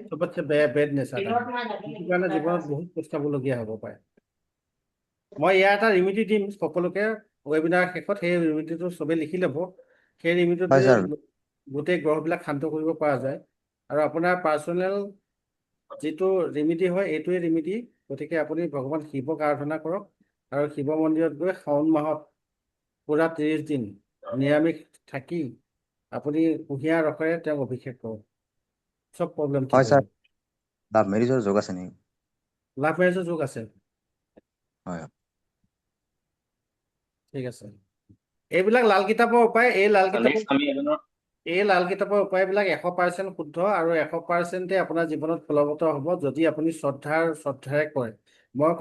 চবতছে বেড নেচাৰ তাৰ। সেইটো কাৰণে জীৱনত বহুত পস্তাবলগীয়া হ'ব পাৰে। মই ইয়াৰ এটা ৰিমিডি দিম সকলোকে ৱেবিনাৰ শেষত, সেই ৰিমিডিটো চবেই লিখি ল'ব। সেই ৰিমিডিটো হয় ছাৰ গোটেই গ্ৰহবিলাক শান্ত কৰিব পৰা যায়। আৰু আপোনাৰ পাৰ্চনেল যিটো ৰিমিডি হয় এইটোৱে ৰিমিডি। গতিকে আপুনি ভগৱান শিৱক আৰাধনা কৰক আৰু শিৱ মন্দিৰত গৈ শাওণ মাহত পুৰা 30 দিন নিৰামিষ থাকি আপুনি কুঁহিয়াৰ ৰসেৰে তেওঁক অভিষেক কৰক, চব প্ৰব্লেম ঠিক হয় হৈ ছাৰ যাব। লাভ মেৰিজৰ যোগ আছে নেকি? লাভ মেৰেজৰ যোগ আছে। হয় হয় ঠিক আছে। এইবিলাক লাল কিতাপৰ উপায়, নেক্সট আমি এজনৰ এই লাল কিতাপৰ উপায়বিলাক 100% শুদ্ধ আৰু 100%ই আপোনাৰ জীৱনত ফলৱত হ'ব যদি আপুনি শ্ৰদ্ধাৰে কৰে। মই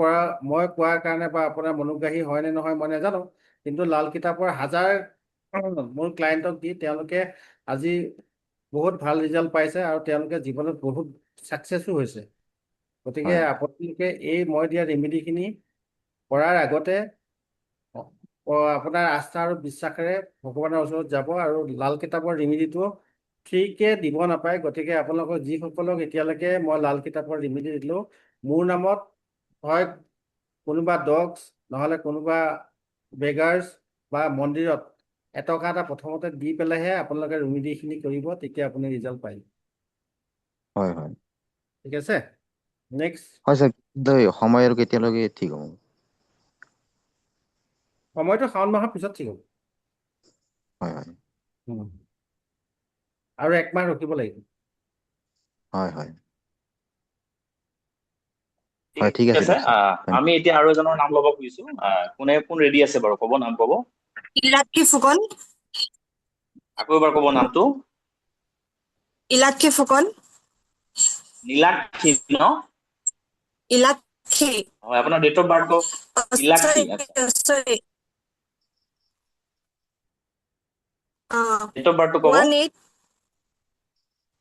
কোৱাৰ কাৰণে বা আপোনাৰ মনোগ্ৰাহী হয় নে নহয় মই নাজানো, কিন্তু লাল কিতাপৰ হাজাৰ মোৰ ক্লায়েণ্টক দি তেওঁলোকে আজি বহুত ভাল ৰিজাল্ট পাইছে আৰু তেওঁলোকে জীৱনত বহুত ছাকচেছো হৈছে। গতিকে হয় আপোনালোকে এই মই দিয়া ৰেমেডিখিনি কৰাৰ আগতে আপোনাৰ আস্থা আৰু বিশ্বাসেৰে ভগৱানৰ ওচৰত যাব আৰু লাল কিতাপৰ ৰিমিডিটো ফ্ৰীকে দিব নাপায়। গতিকে আপোনালোকক যিসকলক এতিয়ালৈকে মই লাল কিতাপৰ ৰিমিডি দিলোঁ, মোৰ নামত হয় কোনোবা ডগছ নহ'লে কোনোবা বেগাৰ্ছ বা মন্দিৰত এটকা এটা প্ৰথমতে দি পেলাইহে আপোনালোকে ৰিমিডিখিনি কৰিব, তেতিয়া আপুনি ৰিজাল্ট পায়। হয় হয় ঠিক আছে। নেক্সট হয় ছাৰ সময় আৰু কেতিয়ালৈকে ঠিক হ'ব? সময়টো শাওণ মাহৰ পিছত ঠিক হ'ব। হয় হয় আৰু 1 মাহ ৰখিব লাগিব। হয় হয় হয় ঠিক আছে। দিয়ক ছাৰ ধন্যবাদ। আমি এতিয়া আৰু এজনৰ নাম ল'ব খুজিছো। কোন ৰেডি আছে বাৰু? ক'ব, নাম ক'ব। ইলাক্ষী ফুকন। আকৌ এবাৰ ক'ব নামটো। ইলাক্ষী ফুকন। নীলাক্ষী ন? ইলাক্ষী। হয়, আপোনাৰ ডেট অফ বাৰ্থ কওক। ইলাক্ষী, আচ্ছা। sorry. ডেট অফ বাৰ্থটো ক'ব। 18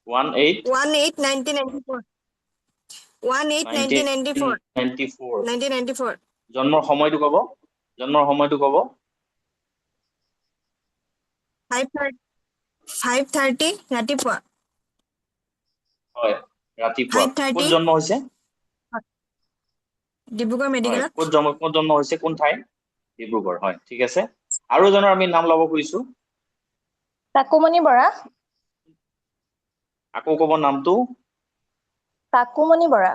18 1994. 1994. 1994। জন্মৰ সময়টো ক'ব। 5:30 ৰাতিপুৱা। হয়, ৰাতিপুৱা। 5:30 ক'ত জন্ম হৈছে? ডিব্ৰুগড় হয়, মেডিকেলত। ক'ত জন্ম হৈছে, কোন ঠাই? ডিব্ৰুগড়। হয়, ঠিক আছে। আৰু এজনৰ আমি নাম ল'ব খুজিছো। কাকুমণি বৰা। আকৌ ক'ব নামটো। কাকুমণি বৰা।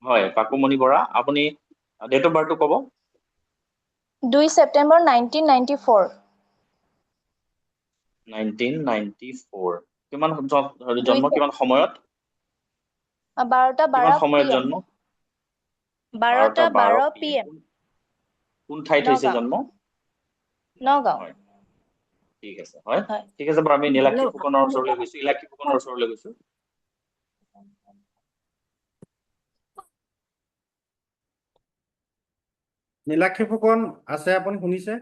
হয়, কাকুমণি বৰা। আপুনি ডেট অফ বাৰ্থটো ক'ব। 2 ছেপ্টেম্বৰ 1994। 1994। জন্ম কিমান সময়ত? 12:12 কিমান সময়ত PM। জন্ম? 12:12 PM। PM। কোন ঠাইত হৈছে নগাঁও। জন্ম? নগাঁও। হয়, ঠিক আছে। হয়, ঠিক আছে বাৰু। আমি নীলাক্ষী ফুকনৰ ওচৰলৈ গৈছো। ইলাক্ষী ফুকনৰ ওচৰলৈ গৈছো। নীলাক্ষী ফুকন আছে, আপুনি শুনিছে?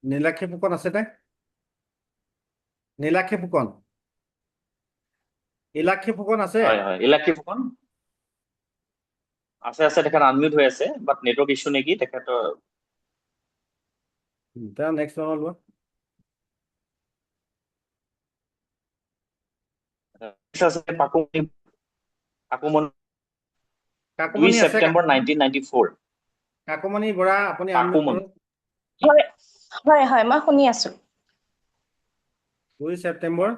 নীলাক্ষী ফুকন আছেনে? নীলাক্ষী ফুকন। ইলাক্ষী ফুকন আছে? হয়, হয়, ইলাক্ষী ফুকন। আছে তেখেত আনমিউট হৈ আছে বাট নেটৱৰ্ক ইছ্যু নেকি তেখেতৰ তেওঁ নেক্সট জনৰ লোৱা আছে পাকুমণি 2 কাকুমণি আছে ছেপ্টেম্বৰ 1994 কাকুমণি বৰা আপুনি আনমিউট পাকুমণি কৰক হয় হয় হয় মই শুনি আছো 2 ছেপ্টেম্বৰ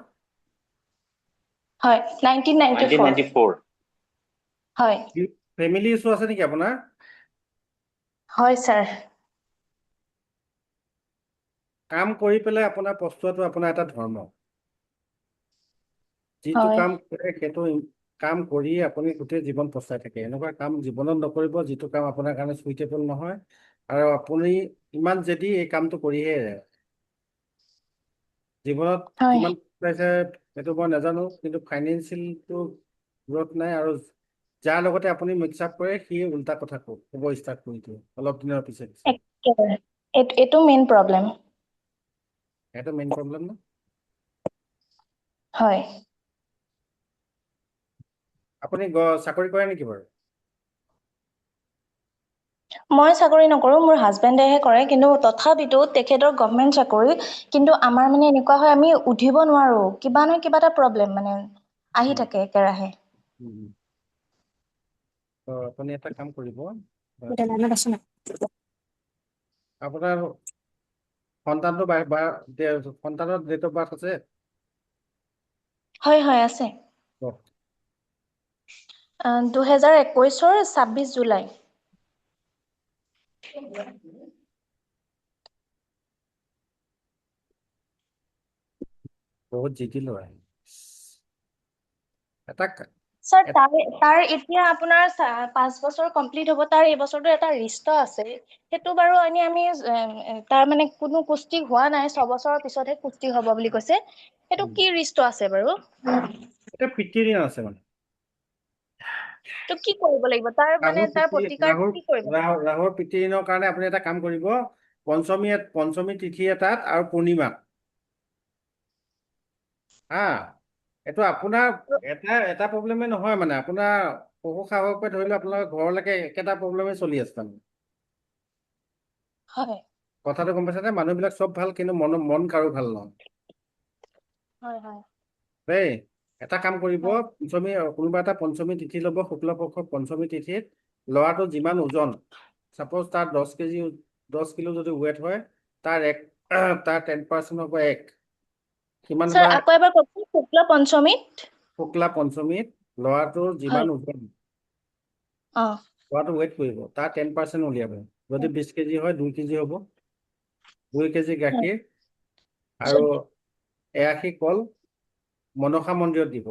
হয় 1994 1994 হয় ফেমিলি ইছ্যু আছে নেকি আপোনাৰ হয় স্যাৰ কাম কৰি পেলাই আপোনাৰ পস্তুৱাটো আপোনাৰ এটা ধৰ্ম যিটো হয় কাম কৰে সেইটো কাম কৰি আপুনি গোটেই জীৱন পস্তাই থাকে এনেকুৱা কাম জীৱনত নকৰিব যিটো কাম আপোনাৰ কাৰণে সুইটেবল নহয় আৰু আপুনি ইমান যদি এই কামটো কৰিহে যায় জীৱনত হয় কিমান পাইছে সেইটো মই নাজানো কিন্তু ফাইনেন্সিয়েলটো গ্ৰথ নাই আৰু যাৰ লগতে আপুনি মিক্স আপ কৰে সি উল্টা কথা ক'ব ষ্টাৰ্ট কৰি দিয়ে অলপ দিনৰ পিছত একেবাৰে এইটো মেইন প্ৰব্লেম সেইটো মেইন প্ৰব্লেম ন হয় আপুনি চাকৰি কৰে নেকি বাৰু মই চাকৰি নকৰো মোৰ হাজবেণ্ডেহে কৰে কিন্তু তথাপিতো তেখেতৰ গভমেন্ট চাকৰি কিন্তু আমাৰ মানে এনেকুৱা হয় আমি উঠিব নোৱাৰো কিবা নহয় কিবা এটা প্ৰব্লেম মানে আহি থাকে একেৰাহে আপুনি এটা কাম কৰিব লাইনত আছে না আপোনাৰ সন্তানটো সন্তানৰ ডেট অফ বাৰ্থ আছে হয় হয় আছে 2021 26 জুলাই বহুত জিতি ল'ৰা এটা স্যাৰ তাৰ এতিয়া আপোনাৰ 5 বছৰ কমপ্লিট হ'ব তাৰ এই বছৰটো এটা ৰিষ্ট আছে সেইটো বাৰু আমি তাৰ মানে কোনো কুস্তি হোৱা নাই 6 বছৰৰ পিছতহে কুস্তি হ'ব বুলি কৈছে সেইটো কি ৰিষ্ট আছে বাৰু এটা পিতৃ ঋণ আছে মানে তো কি কৰিব লাগিব তাৰ মানে তাৰ প্ৰতিকাৰ কি কৰিব ৰাহুৰ পিতৃ ঋণৰ কাৰণে আপুনি এটা কাম কৰিব পঞ্চমী তিথি এটাত আৰু পূৰ্ণিমাত এইটো আপোনাৰ এটা প্ৰব্লেমে নহয় মানে আপোনাৰ শহু শাহুকে ধৰি লও আপোনালোকৰ ঘৰলৈকে একেটা প্ৰব্লেমে চলি আছে মানে হয় কথাটো গম পাইছে নে মানুহবিলাক চব ভাল কিন্তু মন কাৰো ভাল নহয় হয় হয় দেই এটা কাম কৰিব কোনোবা এটা পঞ্চমী তিথি ল'ব শুক্ল পক্ষৰ পঞ্চমী তিথিত ল'ৰাটো যিমান ওজন চাপ'জ তাৰ 10 কিলো যদি ৱেট হয় তাৰ 10% হ'ব 1 কিমান স্যাৰ আকৌ এবাৰ কওকচোন শুক্ল পঞ্চমীত ল'ৰাটোৰ যিমান ওজন অ ল'ৰাটো ৱেট কৰিব তাৰ 10% উলিয়াব যদি 20 কেজি হয় 2 কেজি হ'ব 2 কেজি গাখীৰ আৰু 80 কল মনসা মন্দিৰত দিব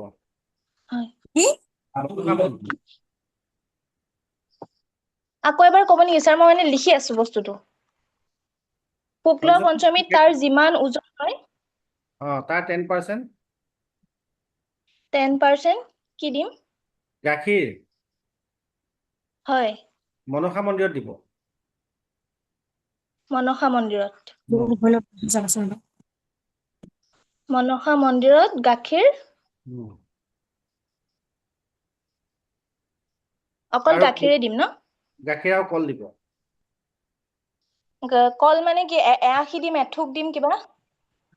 আকৌ এবাৰ ক'ব নেকি স্যাৰ মই মানে লিখি আছো বস্তুটো শুক্ল পঞ্চমীত তাৰ যিমান ওজন হয় তাৰ 10% 10% কি দিম গাখীৰ হয় মনসা মন্দিৰত দিব মনসা মন্দিৰত গাখীৰ অকল গাখীৰে দিম ন গাখীৰ আৰু কল দিব কল মানে কি 80 দিম এথুক দিম কিবা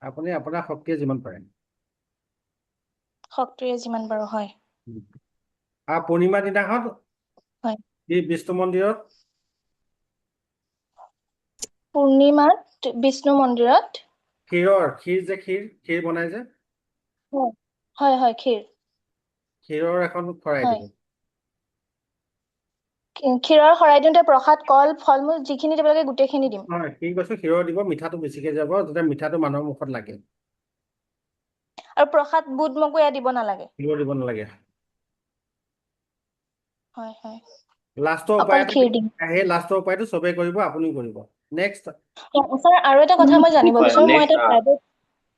আপুনি আপোনাৰ শক্তিয়ে যিমান পাৰে শক্তিৰে যিমান পাৰো হয় পূৰ্ণিমা দিনাখন হয় বিষ্ণু মন্দিৰত পূৰ্ণিমাত বিষ্ণু মন্দিৰত ক্ষীৰ বনাই যে হয় হয় ক্ষীৰৰ এখন শৰাই দিব ক্ষীৰৰ শৰাই দিওঁতে প্ৰসাদ কল ফল মূল যিখিনি দিব লাগে গোটেইখিনি দিম হয় ঠিক আছে ক্ষীৰৰ দিব মিঠাটো বেছিকে যাব যাতে মিঠাটো মানুহৰ মুখত লাগে আৰু প্ৰসাদ বুট মগু এয়া দিব নালাগে ক্ষীৰ দিব নালাগে হয় হয় লাষ্টৰ উপায়টো চবেই কৰিব আপুনিও কৰিব নেক্সট স্যাৰ আৰু এটা কথা মই জানিব বিচাৰো মই এটা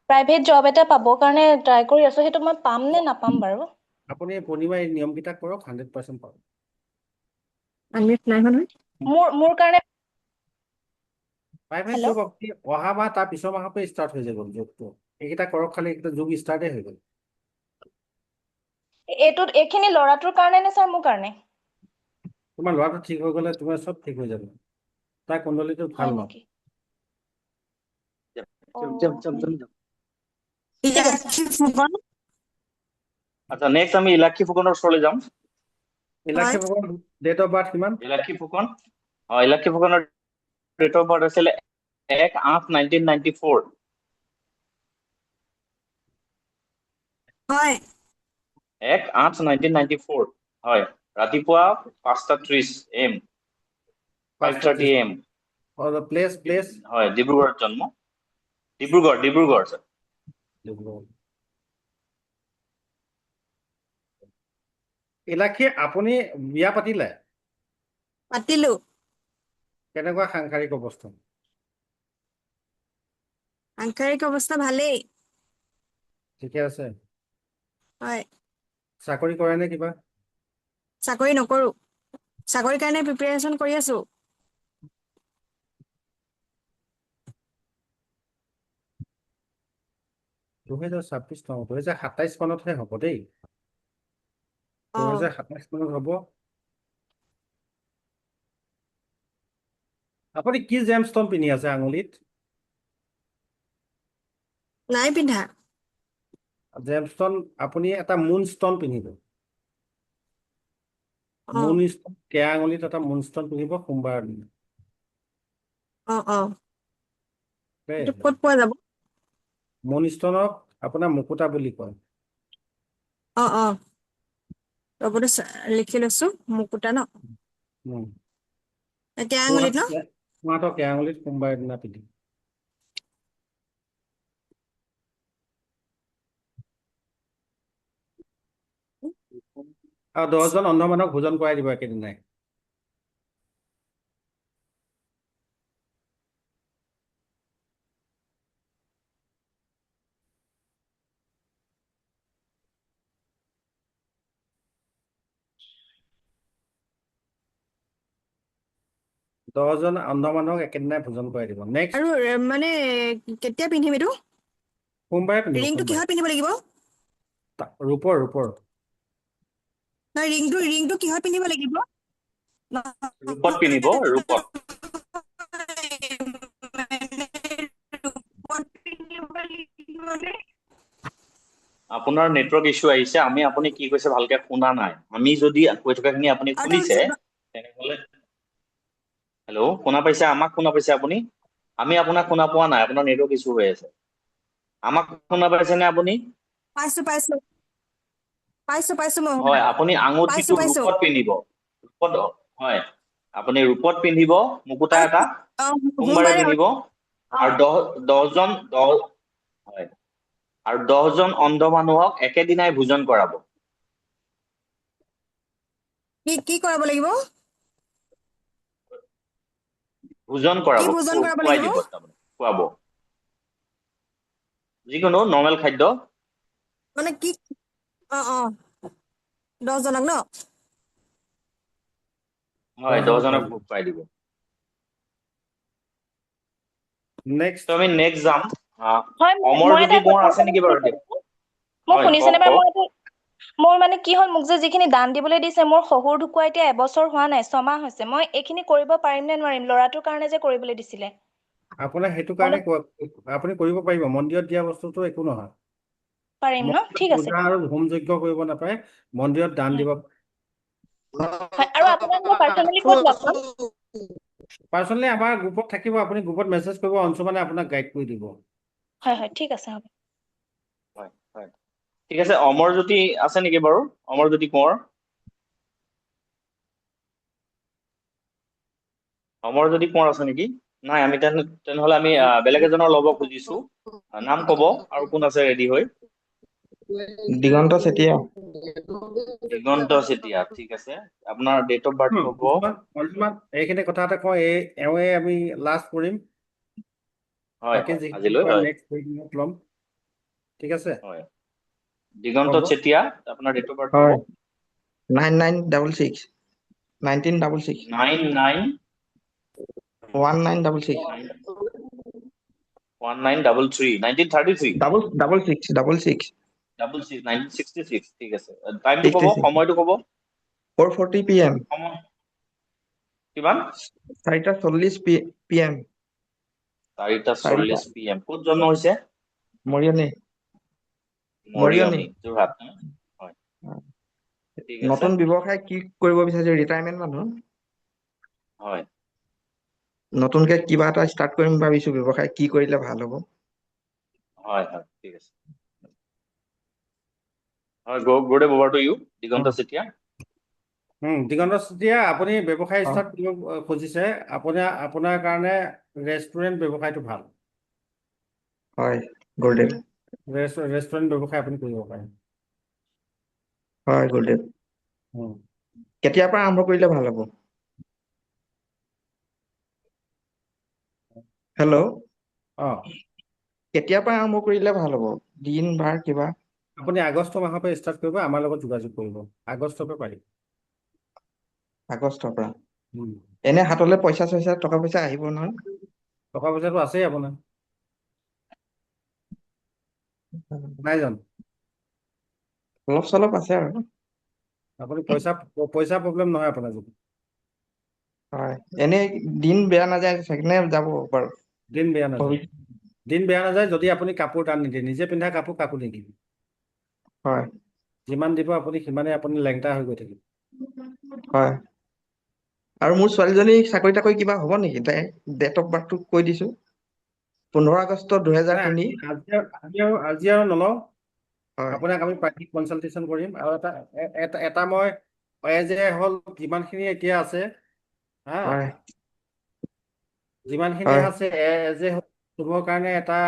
প্ৰাইভেট জব এটা পাবৰ কাৰণে ট্ৰাই কৰি আছো সেইটো মই পাম নে নাপাম বাৰু আপুনি পূৰ্ণিমা এই নিয়মকেইটা কৰক 100% পাব মোৰ কাৰণে প্ৰাইভেট জব আপুনি অহা মাহ তাৰ পিছৰ মাহৰ পৰা ষ্টাৰ্ট হৈ যাব জবটো এইকেইটা কৰক খালি এইকেইটা জব ষ্টাৰ্টেই হৈ গ'ল এইখিনি ল'ৰাটোৰ কাৰণে নে স্যাৰ মোৰ কাৰণে তোমাৰ ল'ৰাটো ঠিক হৈ গ'লে তোমাৰ চব ঠিক হৈ যাব তাৰ কুণ্ডলীটো ভাল হয় ন নেকি ইলাক্ষী ফুকন আচ্ছা নেক্সট আমি ইলাক্ষী ফুকনৰ ওচৰলৈ যাম ইলাক্ষী ফুকন ডেট অফ বাৰ্থ কিমান ইলাক্ষী ফুকন ইলাক্ষী ফুকনৰ ডেট অফ বাৰ্থ আছিলে 1/8/1994 হয় 1/8/1994 হয় ৰাতিপুৱা 5:30 AM 5:30 AM প্লেচ হয় ডিব্ৰুগড়ত জন্ম ডিব্ৰুগড় স্যাৰ ইলাক্ষী আপুনি বিয়া পাতিলে পাতিলো কেনেকুৱা সাংসাৰিক অৱস্থা সাংসাৰিক অৱস্থা ভালেই ঠিকে আছে হয় চাকৰি কৰে নে কিবা চাকৰি নকৰো চাকৰিৰ কাৰণে প্ৰিপাৰেচন কৰি আছো 2026 নহয় 2027 মানতহে হ'ব দেই 2027 মানত হ'ব আপুনি কি জেমষ্টন পিন্ধি আছে আঙুলিত নাই পিন্ধা জেমষ্টন আপুনি এটা মুনষ্টন পিন্ধিব মুনষ্টন কেয়া আঙুলিত এটা মুনষ্টন পিন্ধিব সোমবাৰ দিনা এইটো ক'ত পোৱা যাব মুনষ্টনক আপোনাৰ মুকুতা বুলি কয় ৰ'বটো লিখি লৈছো মুকুতা ন এতিয়া আঙুলিত ন সোঁহাতৰ কেয়া আঙুলিত সোমবাৰ দিনা পিন্ধিব আৰু 10জন অন্ধ মানুহক ভোজন কৰাই দিব একেদিনাই দহজন অন্ধ মানুহক একেদিনাই ভোজন কৰাই দিব নেক্সট আৰু মানে কেতিয়া পিন্ধিম এইটো সোমবাৰে পিন্ধিব ৰিংটো কিহত পিন্ধিব লাগিব ৰূপৰ ৰিংটো কিহত পিন্ধিব লাগিব ৰূপত পিন্ধিব ৰূপত আপোনাৰ নেটৱৰ্ক ইছ্যু আহিছে আমি আপুনি কি কৈছে ভালকে শুনা নাই আমি যদি কৈ থকাখিনি আপুনি শুনিছে তেনেহলে হেল্ল' শুনা পাইছে আমাক শুনা পাইছে আপুনি আমি আপোনাক শুনা পোৱা নাই আপোনাৰ নেটৱৰ্ক ইছ্যু হৈ আছে আমাক শুনা পাইছে নে আপুনি পাইছো মই হয় আপুনি আঙুঠিটো ৰূপত পিন্ধিব ৰূপত হয় আপুনি ৰূপত পিন্ধিব মুকুতা এটা সোমবাৰে পিন্ধিব আৰু 10জন হয় আৰু 10জন অন্ধ মানুহক একেদিনাই ভোজন কৰাব কি কৰাব লাগিব ভোজন কৰাব খুৱাই দিব তাৰমানে খুৱাব যিকোনো নৰ্মেল খাদ্য মানে কি 10জনক ন হয় 10জনক ভোগ খুৱাই দিব নেক্সট আমি নেক্সট যাম হয় অমৰজ্যোতি কোঁৱৰ আছে নেকি বাৰু মোক শুনিছেনে বাৰু মোৰ মানে কি হ'ল মোক যে যিখিনি দান দিবলৈ দিছে মোৰ শহুৰ ঢুকুৱা এতিয়া এবছৰ হোৱা নাই 6 মাহ হৈছে মই এইখিনি কৰিব পাৰিম নে নোৱাৰিম ল'ৰাটোৰ কাৰণে যে কৰিবলৈ দিছিলে আপোনাৰ সেইটো কাৰণে আপুনি কৰিব পাৰিব মন্দিৰত দিয়া বস্তুটো একো নহয় পাৰিম ন ঠিক আছে পূজা আৰু হোম যজ্ঞ কৰিব নাপায় মন্দিৰত দান দিব আৰু আপোনাক মই পাৰ্চনেলি ক'ত লগ পাম পাৰ্চনেলি আমাৰ গ্ৰুপত থাকিব আপুনি গ্ৰুপত মেছেজ কৰিব অঞ্চুমানে আপোনাক গাইড কৰি দিব হয় ঠিক আছে হ'ব হয় ঠিক আছে অমৰজ্যোতি আছে নেকি বাৰু অমৰজ্যোতি কোঁৱৰ অমৰজ্যোতি কোঁৱৰ আছে নেকি নাই আমি তেনেহলে আমি বেলেগ এজনৰ ল'ব খুজিছো নাম কব আৰু কোন আছে ৰেডি হৈ দিগন্ত চেতিয়া ঠিক আছে আপোনাৰ ডেট অফ বাৰ্থ হ'ব এইখিনি কথা এটা কওঁ এওঁৱে আমি লাষ্ট কৰিম বাকি আজিলৈ নেক্সট উইকত ল'ম ঠিক আছে হয় দিগন্ত চেতিয়া আপোনাৰ ডেট অফ বাৰ্থ হ'ব 9966 1966 1966 1933 1966 ঠিক আছে টাইমটো ক'ব সময়টো ক'ব 4:40 PM কিমান 4:40 PM 4:40 PM ক'ত জন্ম হৈছে মৰিয়নি মৰিয়নি যোৰহাট হয় ঠিক আছে নতুন ব্যৱসায় কি কৰিব বিচাৰিছে ৰিটায়াৰমেন্ট মানুহ হয় নতুনকে কিবা এটা ষ্টাৰ্ট কৰিম ভাবিছো ব্যৱসায় কি কৰিলে ভাল হ'ব হয় হয় ঠিক আছে হয় গুৰুদেৱ over to you দিগন্ত চেতিয়া দিগন্ত চেতিয়া আপুনি ব্যৱসায় ষ্টাৰ্ট কৰিব খুজিছে আপোনাৰ কাৰণে ৰেষ্টুৰেণ্ট ব্যৱসায়টো ভাল হয় গুৰুদেৱ ৰেষ্টুৰেণ্ট ব্যৱসায় আপুনি কৰিব পাৰে হয় গুৰুদেৱ কেতিয়াৰ পৰা আৰম্ভ কৰিলে ভাল হ'ব হেল্ল' কেতিয়াৰ পৰা আৰম্ভ কৰিলে ভাল হ'ব দিন বাৰ কিবা আপুনি আগষ্ট মাহৰ পৰা ষ্টাৰ্ট কৰিব আমাৰ লগত যোগাযোগ কৰিব আগষ্টৰ পৰা পাৰিব আগষ্টৰ পৰা এনে হাতলে টকা পইচা আহিব নহয় টকা পইচাটো আছেই আপোনাৰ নাই জানো অলপ চলপ আছে আৰু আপুনি পইচা প্ৰব্লেম নহয় আপোনাৰ যদি হয় এনে দিন বেয়া নাযায় চাগে যাব বাৰু দিন বেয়া নাযায় যদি আপুনি কাপোৰ টান নিদিয়ে নিজে পিন্ধা কাপোৰ নিদিয়ে হয় যিমান দিব আপুনি সিমানে আপুনি লেংটা হৈ গৈ থাকিব হয় আৰু মোৰ ছোৱালীজনী চাকৰি তাকৰি কিবা হ'ব নেকি তাই ডেট অফ বাৰ্থটো কৈ দিছো 15 আগষ্ট 2003 আজি আৰু নলওঁ আপোনাক আমি প্ৰাইভেট কনচালটেশ্যন কৰিম আৰু এটা মই এজ এ হ'ল যিমানখিনি এতিয়া আছে হা যিমানখিনি আছে এজ এ চবৰ কাৰণে এটা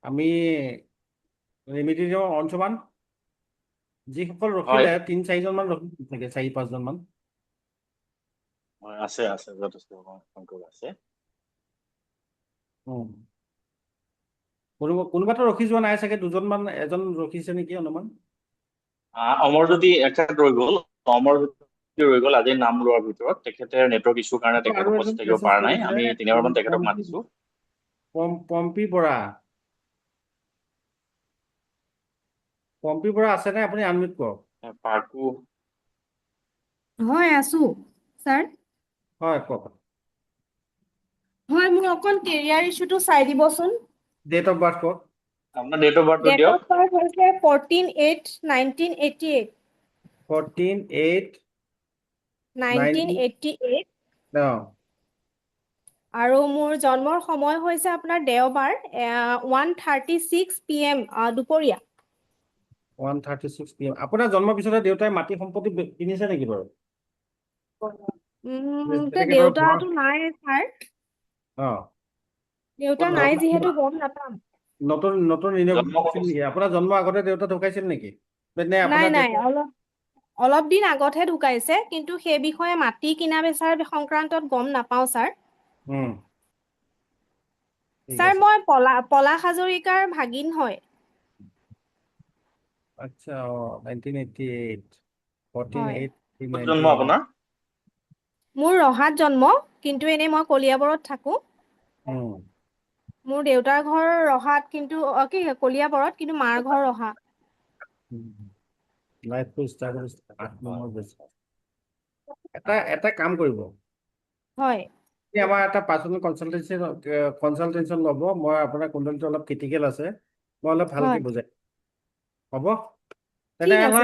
আমি ৰেমেডি দিওঁ অঞ্চমান যিসকল ৰখিলে 3-4জন মান ৰখি থাকে 4-5জন মান আছে যথেষ্ট সংখ্যক আছে কোনোবাটো ৰখি যোৱা নাই চাগে এজন ৰখিছে নেকি অনুমান অমৰজ্যোতি এখেত ৰৈ গ'ল আজি নাম লোৱাৰ ভিতৰত তেখেতে নেটৱৰ্ক ইছ্যুৰ কাৰণে তেখেত উপস্থিত থাকিব পৰা নাই আমি 3বাৰমান তেখেতক মাতিছো পম্পী বৰা আছে নে আপুনি আনমিউট কৰক পাৰ্কো হয় আছো স্যাৰ হয় কওক হয় মোক অকল কেৰিয়াৰ ইস্যুটো চাই দিবচোন ডেট অফ বাৰ্থ কওক আপোনাৰ ডেট অফ বাৰ্থটো ডেট দিয়ক অফ বাৰ্থ হৈছে 14/8/1988 1988 আৰু মোৰ জন্মৰ সময় হৈছে আপোনাৰ দেওবাৰ 1:36 PM দুপৰীয়া 1:36 PM আপোনাৰ জন্মৰ পিছতে দেউতাই মাটি সম্পত্তি কিনিছে নেকি বাৰু দেউতাটো নাই ছাৰ অ দেউতা নাই যিহেতু গম নাপাম নতুন আপোনাৰ জন্ম আগতে দেউতা ঢুকাইছিল নেকি নাই অলপ দিন আগতহে ঢুকাইছে কিন্তু সেই বিষয়ে মাটি কিনা বেচাৰ সংক্ৰান্তত গম নাপাওঁ ছাৰ ছাৰ মই পলাশ হাজৰিকাৰ ভাগিন হয় আচ্ছা 1988 জন্ম আপোনাৰ মোৰ ৰহাত জন্ম কিন্তু এনে মই কলিয়াবৰত থাকো মোৰ দেউতাৰ ঘৰ ৰহাত কিন্তু কলিয়াবৰত কিন্তু মাৰ ঘৰ ৰহা এটা কাম কৰিব হয় আমাৰ এটা পাৰ্চনেল কনচালটেশ্যন ল'ব মই আপোনাৰ কুণ্ডলীটো অলপ ক্ৰিটিকেল আছে মই অলপ ভালকে বুজাই হ'ব তেনেহ'লে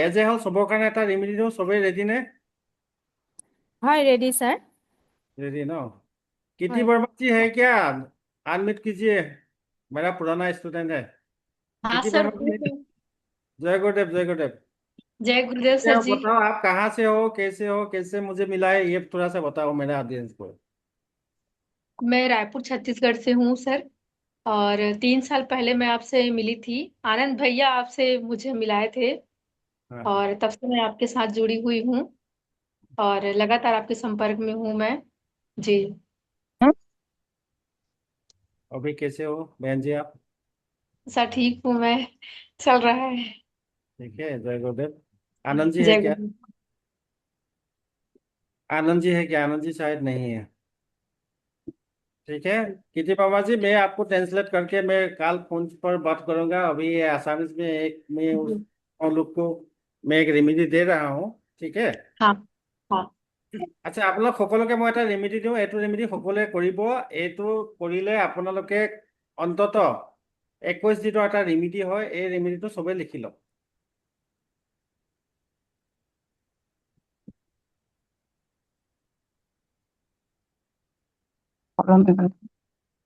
এজ এ হ'ল চবৰ কাৰণে এটা ৰেমেডি দিওঁ চবেই ৰেডি নে হয় रेडी सर रेडी ना किटी वर्मा जी है क्या अनमिट कीजिए मेरा पुराना स्टूडेंट है हाँ किटी सर वर्मा जी जय गुरुदेव जय गुरुदेव सर जी बताओ आप कहाँ से हो कैसे मुझे मिला है ये थोड़ा सा बताओ मेरे ऑडियंस को मैं रायपुर छत्तीसगढ़ से हूँ सर और 3 साल पहले मैं आपसे मिली थी आनंद भैया आपसे मुझे मिलाए थे और तब से मैं आपके साथ जुड़ी हुई हूँ और लगातार आपके संपर्क में हूँ मैं जी अभी कैसे हो बहन जी आप सर ठीक हूँ मैं चल रहा है ठीक है जय गुरुदेव आनंद जी है जय क्या गुरुदेव आनंद जी है क्या आनंद जी शायद नहीं है ठीक है किटी बाबा जी मैं आपको ट्रांसलेट करके मैं कल फोन पर बात करूंगा अभी ये आसामीज में मैं उन लोग को मैं एक रेमेडी दे रहा हूँ ঠিক আছে हाँ हाँ আচ্ছা আপোনালোক সকলোকে মই এটা ৰেমেডি দিওঁ এইটো ৰেমেডি সকলোৱে কৰিব এইটো কৰিলে আপোনালোকে অন্তত 21 দিনৰ এটা ৰেমেডি হয় এই ৰেমেডিটো চবে লিখি লওক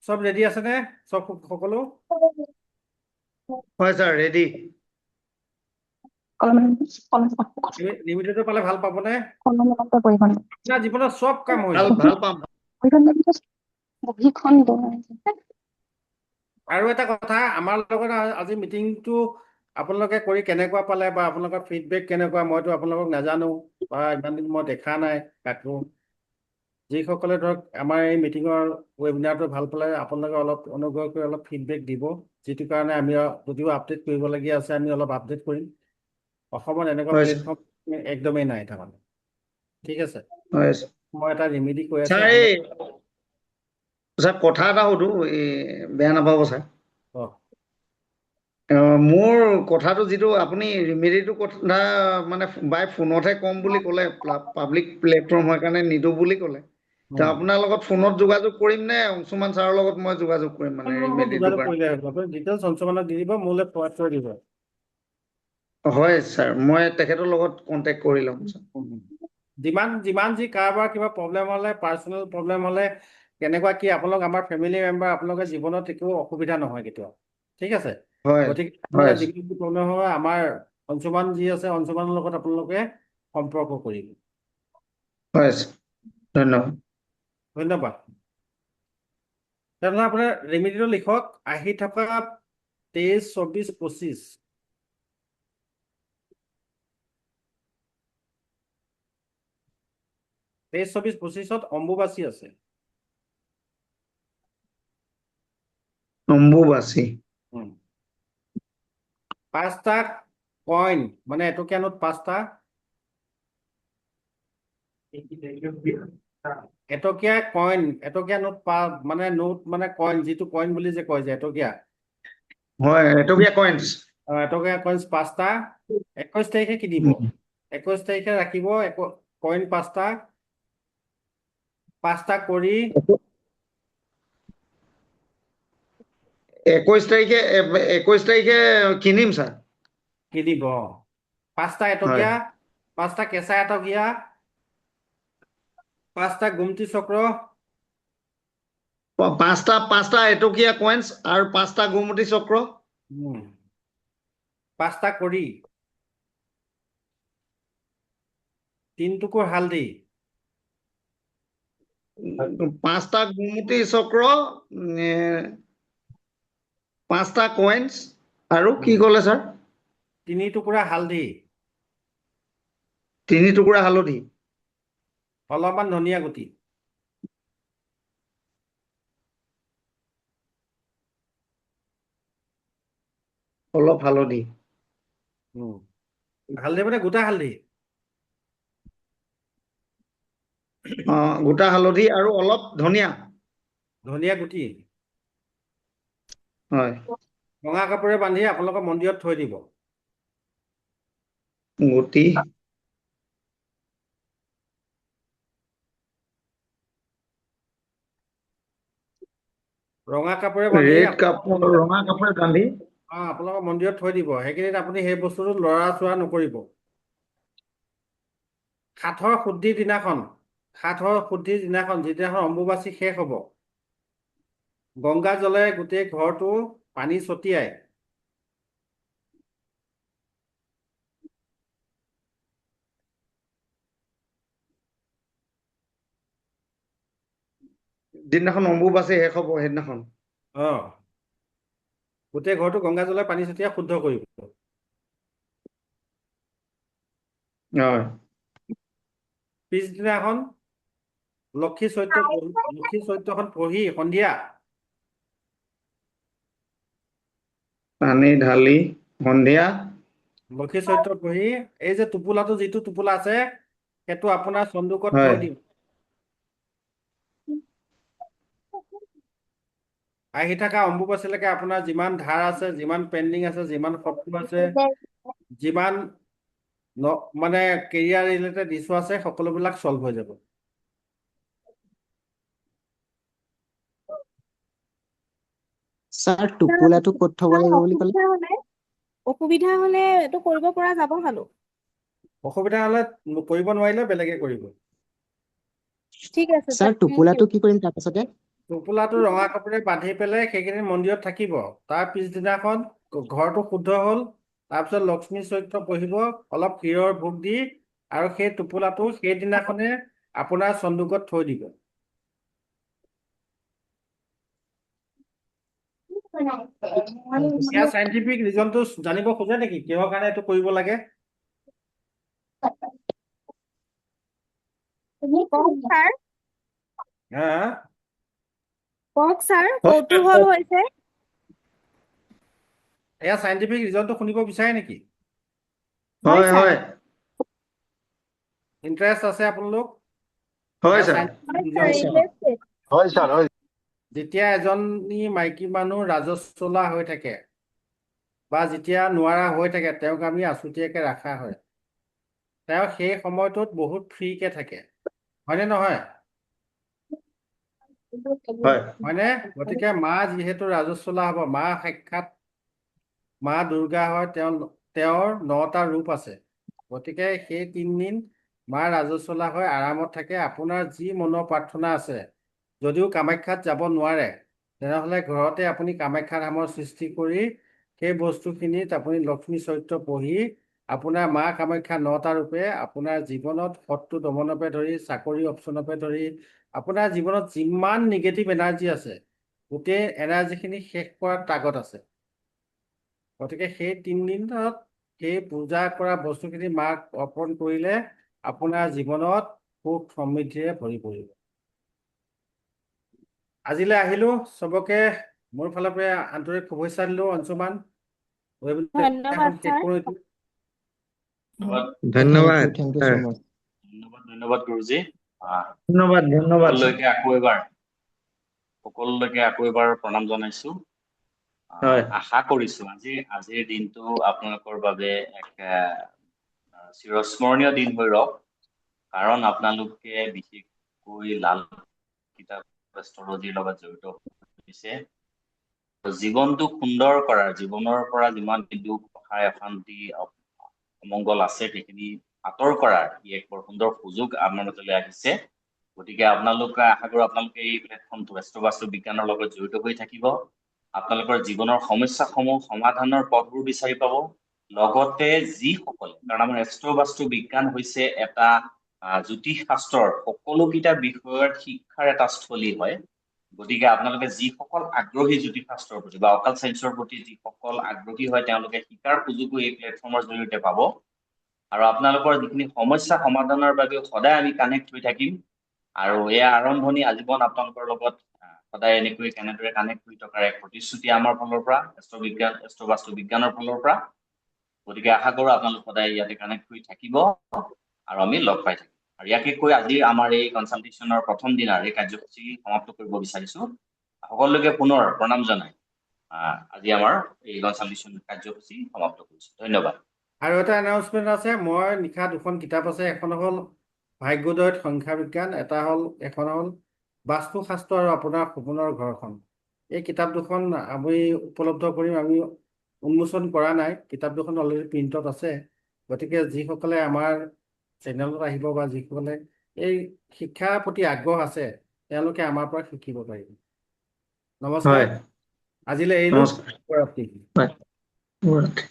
সব ৰেডি আছে নে সব সকলো হয় ছাৰ ৰেডি ৰেমেডিটো পালে ভাল পাবনে না জীৱনত সব কাম হৈ ভাল যাব ভাল পাম আৰু এটা কথা আমাৰ লগত আজি মিটিংটো আপোনালোকে কৰি কেনেকুৱা পালে বা আপোনালোকৰ ফিডবেক কেনেকুৱা মইতো আপোনালোকক নাজানো বা ইমান দিন মই দেখা নাই কাকো যিসকলে ধৰক আমাৰ এই মিটিঙৰ ৱেবিনাৰটো ভাল পালে আপোনালোকে অলপ অনুগ্ৰহ কৰি অলপ ফিডবেক দিব যিটো কাৰণে আমি যদিও আপডেট কৰিবলগীয়া আছে আমি অলপ আপডেট কৰিম অসমত এনেকুৱা হয় প্লেটফৰ্ম একদমেই নাই তাৰমানে ঠিক আছে হয় মই এটা ৰেমেডি কৈ আছো ছাৰ এই ছাৰ কথা এটা সুধো এই বেয়া নাপাব ছাৰ অ', মোৰ কথাটো যিটো আপুনি ৰেমেডিটো কথা মানে বাই ফোনতহে কম বুলি ক'লে পাব্লিক প্লেটফৰ্ম হয় কাৰণে নিদো বুলি ক'লে ত আপোনাৰ লগত ফোনত যোগাযোগ কৰিম নে অংশুমান ছাৰৰ লগত মই যোগাযোগ কৰিম মানে ৰেমেডিটোৰ যোগাযোগ কাৰণে কৰিলে আপুনি ডিটেইলছ অংশমানক দি দিব মোলৈ ফৰৱাৰ্ড কৰি দিব হয় ছাৰ মই তেখেতৰ লগত কণ্টেক্ট কৰি ল'ম ছাৰ যিমান যি কাৰোবাৰ কিবা প্ৰব্লেম হ'লে পাৰ্চনেল প্ৰব্লেম হ'লে কেনেকুৱা কি আপোনালোক আমাৰ ফেমিলি মেম্বাৰ আপোনালোকে জীৱনত একো অসুবিধা নহয় কেতিয়াও ঠিক আছে হয় গতিকে হয় আপোনালোকে যিটো প্ৰব্লেম হয় আমাৰ অংশমান যি আছে অংশমানৰ লগত আপোনালোকে সম্পৰ্ক কৰিব হয় ছাৰ ধন্যবাদ ধন্যবাদ তেনেহ'লে আপোনাৰ ৰেমেডিটো লিখক আহি থকা 23, 24, 25 23, 24, 25 অম্বুবাচী আছে অম্বুবাচী 5টা কইন মানে এটকীয়া নোট 5টা এটকীয়া নোট মানে নোট মানে কইন যিটো কইন বুলি যে কয় যে এটকীয়া হয় এটকীয়া কইনছ এটকীয়া কইনছ 5টা 21 তাৰিখে কিনিব 21 তাৰিখে ৰাখিব কইন 5টা কৰি 21 তাৰিখে কিনিম ছাৰ কিনিব 5টা এটকীয়া 5টা কেঁচা এটকীয়া 5টা গুমটি চক্ৰ 5টা এটকীয়া কইনছ আৰু 5টা গোমতী চক্ৰ 5টা কৰি 3 টুকুৰ হালধি 5টা গোমতী চক্ৰ 5টা কইনছ আৰু কি ক'লে ছাৰ 3 টুকুৰা হালধি 3 টুকুৰা হালধি অলপমান ধনিয়া গুটি অলপ হালধি হালধি মানে গোটা হালধি গোটা হালধি আৰু অলপ ধনিয়া গুটি হয় ৰঙা কাপোৰে বান্ধি আপোনালোকৰ মন্দিৰত থৈ দিব গুটি ৰঙা কাপোৰে বান্ধি ৰেড কাপোৰ ৰঙা কাপোৰে বান্ধি আপোনালোকৰ মন্দিৰত থৈ দিব সেইখিনিত আপুনি সেই বস্তুটো লৰা চোৱা নকৰিব সাতৰ শুদ্ধিৰ দিনাখন যিদিনাখন অম্বুবাচী শেষ হ'ব গংগা জলে গোটেই ঘৰটো পানী ছটিয়াই যিদিনাখন অম্বুবাচী শেষ হ'ব সেইদিনাখন গোটেই ঘৰটো গংগা জলে পানী ছটিয়াই শুদ্ধ কৰিব হয় পিছদিনাখন লক্ষী চৰিত্ৰখন পঢ়ি সন্ধিয়া পানী ঢালি সন্ধিয়া লক্ষী চৰিত্ৰ পঢ়ি এই যে টোপোলাটো যিটো টোপোলা আছে সেইটো আপোনাৰ চন্দুকত থৈ দিম আহি থকা অম্বুবাচীলৈকে আপোনাৰ যিমান ধাৰ আছে যিমান পেণ্ডিং আছে যিমান শত্ৰু আছে যিমান মানে কেৰিয়াৰ ৰিলেটেড ইছ্যু আছে সকলোবিলাক চল্ভ হৈ যাব। ছাৰ টোপোলাটো ক'ত থব লাগিব বুলি ক'লে? অসুবিধা হলে এইটো কৰিব পৰা যাব জানো? অসুবিধা হ'লে কৰিব নোৱাৰিলে বেলেগে কৰিব। ঠিক আছে ছাৰ ছাৰ, থেংক টোপোলাটো ইউ। কি কৰিম তাৰপাছতে? টোপোলাটো ৰঙা কাপোৰে বান্ধি পেলাই সেইখিনি মন্দিৰত থাকিব। তাৰ পিছদিনাখন ঘৰটো শুদ্ধ হ'ল, তাৰপিছত লক্ষ্মী চৰিত্ৰ পঢ়িব, অলপ ক্ষীৰৰ ভোগ দি, আৰু সেই টোপোলাটো সেইদিনাখনে আপোনাৰ চন্দুকত থৈ দিব। ইয়াৰ চাইণ্টিফিক ৰিজনটো জানিব খোজে নেকি কিহৰ কাৰণে এইটো কৰিব লাগে? কওক ছাৰ, হা কওক ছাৰ, কৌতূহল হৈছে। ইয়াৰ চাইণ্টিফিক ৰিজনটো শুনিব বিচাৰে নেকি? হয় হয় ছাৰ। হয় ইণ্টাৰেষ্ট আছে আপোনালোক? হয় ইয়াৰ ছাৰ scientific হয় ছাৰ, reason টো? ইণ্টাৰেষ্টেড। হয় ছাৰ হয়। যেতিয়া এজনী মাইকী মানুহ ৰাজস্বলা হৈ থাকে বা যেতিয়া নোৱাৰা হৈ থাকে, তেওঁক আমি আছুতীয়াকৈ ৰখা হয়। তেওঁ সেই সময়টোত বহুত ফ্ৰীকে থাকে, হয়নে নহয়? হয় হয়নে? গতিকে মা যিহেতু ৰাজস্বলা হ'ব, মা সাক্ষাৎ মা দুৰ্গা হয়, তেওঁৰ 9টা ৰূপ আছে। গতিকে সেই 3 দিন মা ৰাজস্বলা হৈ আৰামত থাকে। আপোনাৰ যি মনৰ প্ৰাৰ্থনা আছে, যদিও কামাখ্যাত যাব নোৱাৰে, তেনেহ'লে ঘৰতে আপুনি কামাখ্যা ধামৰ সৃষ্টি কৰি সেই বস্তুখিনিত আপুনি লক্ষ্মী চৰিত্ৰ পঢ়ি আপোনাৰ মা কামাখ্যা 9টা ৰূপে আপোনাৰ জীৱনত শত্ৰু দমনৰ পৰা ধৰি, চাকৰি অপশ্যনৰ পৰা ধৰি, আপোনাৰ জীৱনত যিমান নিগেটিভ এনাৰ্জি আছে, গোটেই এনাৰ্জিখিনি শেষ কৰাৰ তাগত আছে। গতিকে সেই 3 দিনত সেই পূজা কৰা বস্তুখিনি মাক অৰ্পণ কৰিলে আপোনাৰ জীৱনত সুখ সমৃদ্ধিৰে ভৰি পৰিব। আজিলৈ আহিলো, চবকে মোৰ ফালৰ পৰা আন্তৰিক শুভেচ্ছা দিলো। অংশুমান, ধন্যবাদ শেষ ছাৰ। কৰিছো। ধন্যবাদ থেংক ইউ ছাৰ। ছ মাচ। ধন্যবাদ গুৰুজী। ধন্যবাদ ধন্যবাদ ছাৰ। সকলোলৈকে আকৌ এবাৰ প্ৰণাম জনাইছো। হয় আশা কৰিছো আজিৰ দিনটো আপোনালোকৰ বাবে এক চিৰস্মৰণীয় দিন হৈ ৰওক। কাৰণ আপোনালোকে বিশেষকৈ লাল কিতাপ এষ্ট্ৰলজিৰ লগত জড়িত হৈছে। জীৱনটো সুন্দৰ কৰাৰ, জীৱনৰ পৰা যিমান দুখ, অশান্তি, অমংগল আছে, সেইখিনি আঁতৰ কৰাৰ ই এক বৰ সুন্দৰ সুযোগ আমাৰ মাজলৈ আহিছে। গতিকে আপোনালোকে আশা কৰো আপোনালোকে এই প্লেটফৰ্মটো এষ্ট্ৰবাস্তু বিজ্ঞানৰ লগত জড়িত হৈ থাকিব। আপোনালোকৰ জীৱনৰ সমস্যাসমূহ সমাধানৰ পথবোৰ বিচাৰি পাব। লগতে যিসকলে, কাৰণ আমাৰ এষ্ট্ৰবাস্তু বিজ্ঞান হৈছে এটা জ্যোতিষ শাস্ত্ৰৰ সকলোকেইটা বিষয়ৰ শিক্ষাৰ এটা স্থলী হয়। গতিকে আপোনালোকে যিসকল আগ্ৰহী জ্যোতিষ শাস্ত্ৰৰ প্ৰতি বা অকাল চায়েন্সৰ প্ৰতি যিসকল আগ্ৰহী হয়, তেওঁলোকে শিকাৰ সুযোগো এই প্লেটফৰ্মৰ জৰিয়তে পাব। আৰু আপোনালোকৰ যিখিনি সমস্যা সমাধানৰ বাবে সদায় আমি কানেক্ট হৈ থাকিম। আৰু এয়া আৰম্ভণি, আজীৱন আপোনালোকৰ লগত সদায় এনেকৈ কেনেদৰে কানেক্ট হৈ থকাৰ এক প্ৰতিশ্ৰুতি আমাৰ ফালৰ পৰা, এষ্ট্ৰবাস্তু বিজ্ঞানৰ ফালৰ পৰা। গতিকে আশা কৰো আপোনালোক সদায় ইয়াতে কানেক্ট হৈ থাকিব আৰু আমি লগ পাই থাকিম। আৰু ইয়াকে কৈ আজি আমাৰ এই কনচালটেশ্যনৰ প্ৰথম দিনাৰ এই কাৰ্যসূচী সমাপ্ত কৰিব বিচাৰিছো। সকলোকে পুনৰ প্ৰণাম জনাই আজি আমাৰ এই কনচালটেশ্যন কাৰ্যসূচী সমাপ্ত কৰিছো। ধন্যবাদ। আৰু এটা এনাউন্সমেণ্ট আছে, মই লিখা 2খন কিতাপ আছে। এখন হ'ল ভাগ্যোদয়ত সংখ্যা বিজ্ঞান, এখন হ'ল বাস্তুশাস্ত্ৰ আৰু আপোনাৰ সপোনৰ ঘৰখন। এই কিতাপ 2খন আমি উপলব্ধ কৰিম, আমি উন্মোচন কৰা নাই। কিতাপ 2খন অলৰেডি প্ৰিণ্টত আছে। গতিকে যিসকলে আমাৰ চেনেলত আহিব বা যিসকলে এই শিক্ষাৰ প্ৰতি আগ্ৰহ আছে, তেওঁলোকে আমাৰ পৰা শিকিব পাৰিব। নমস্কাৰ, হয় আজিলৈ এৰিলো। নমস্কাৰ। শুভৰাত্ৰি। হয় শুভৰাত্ৰি।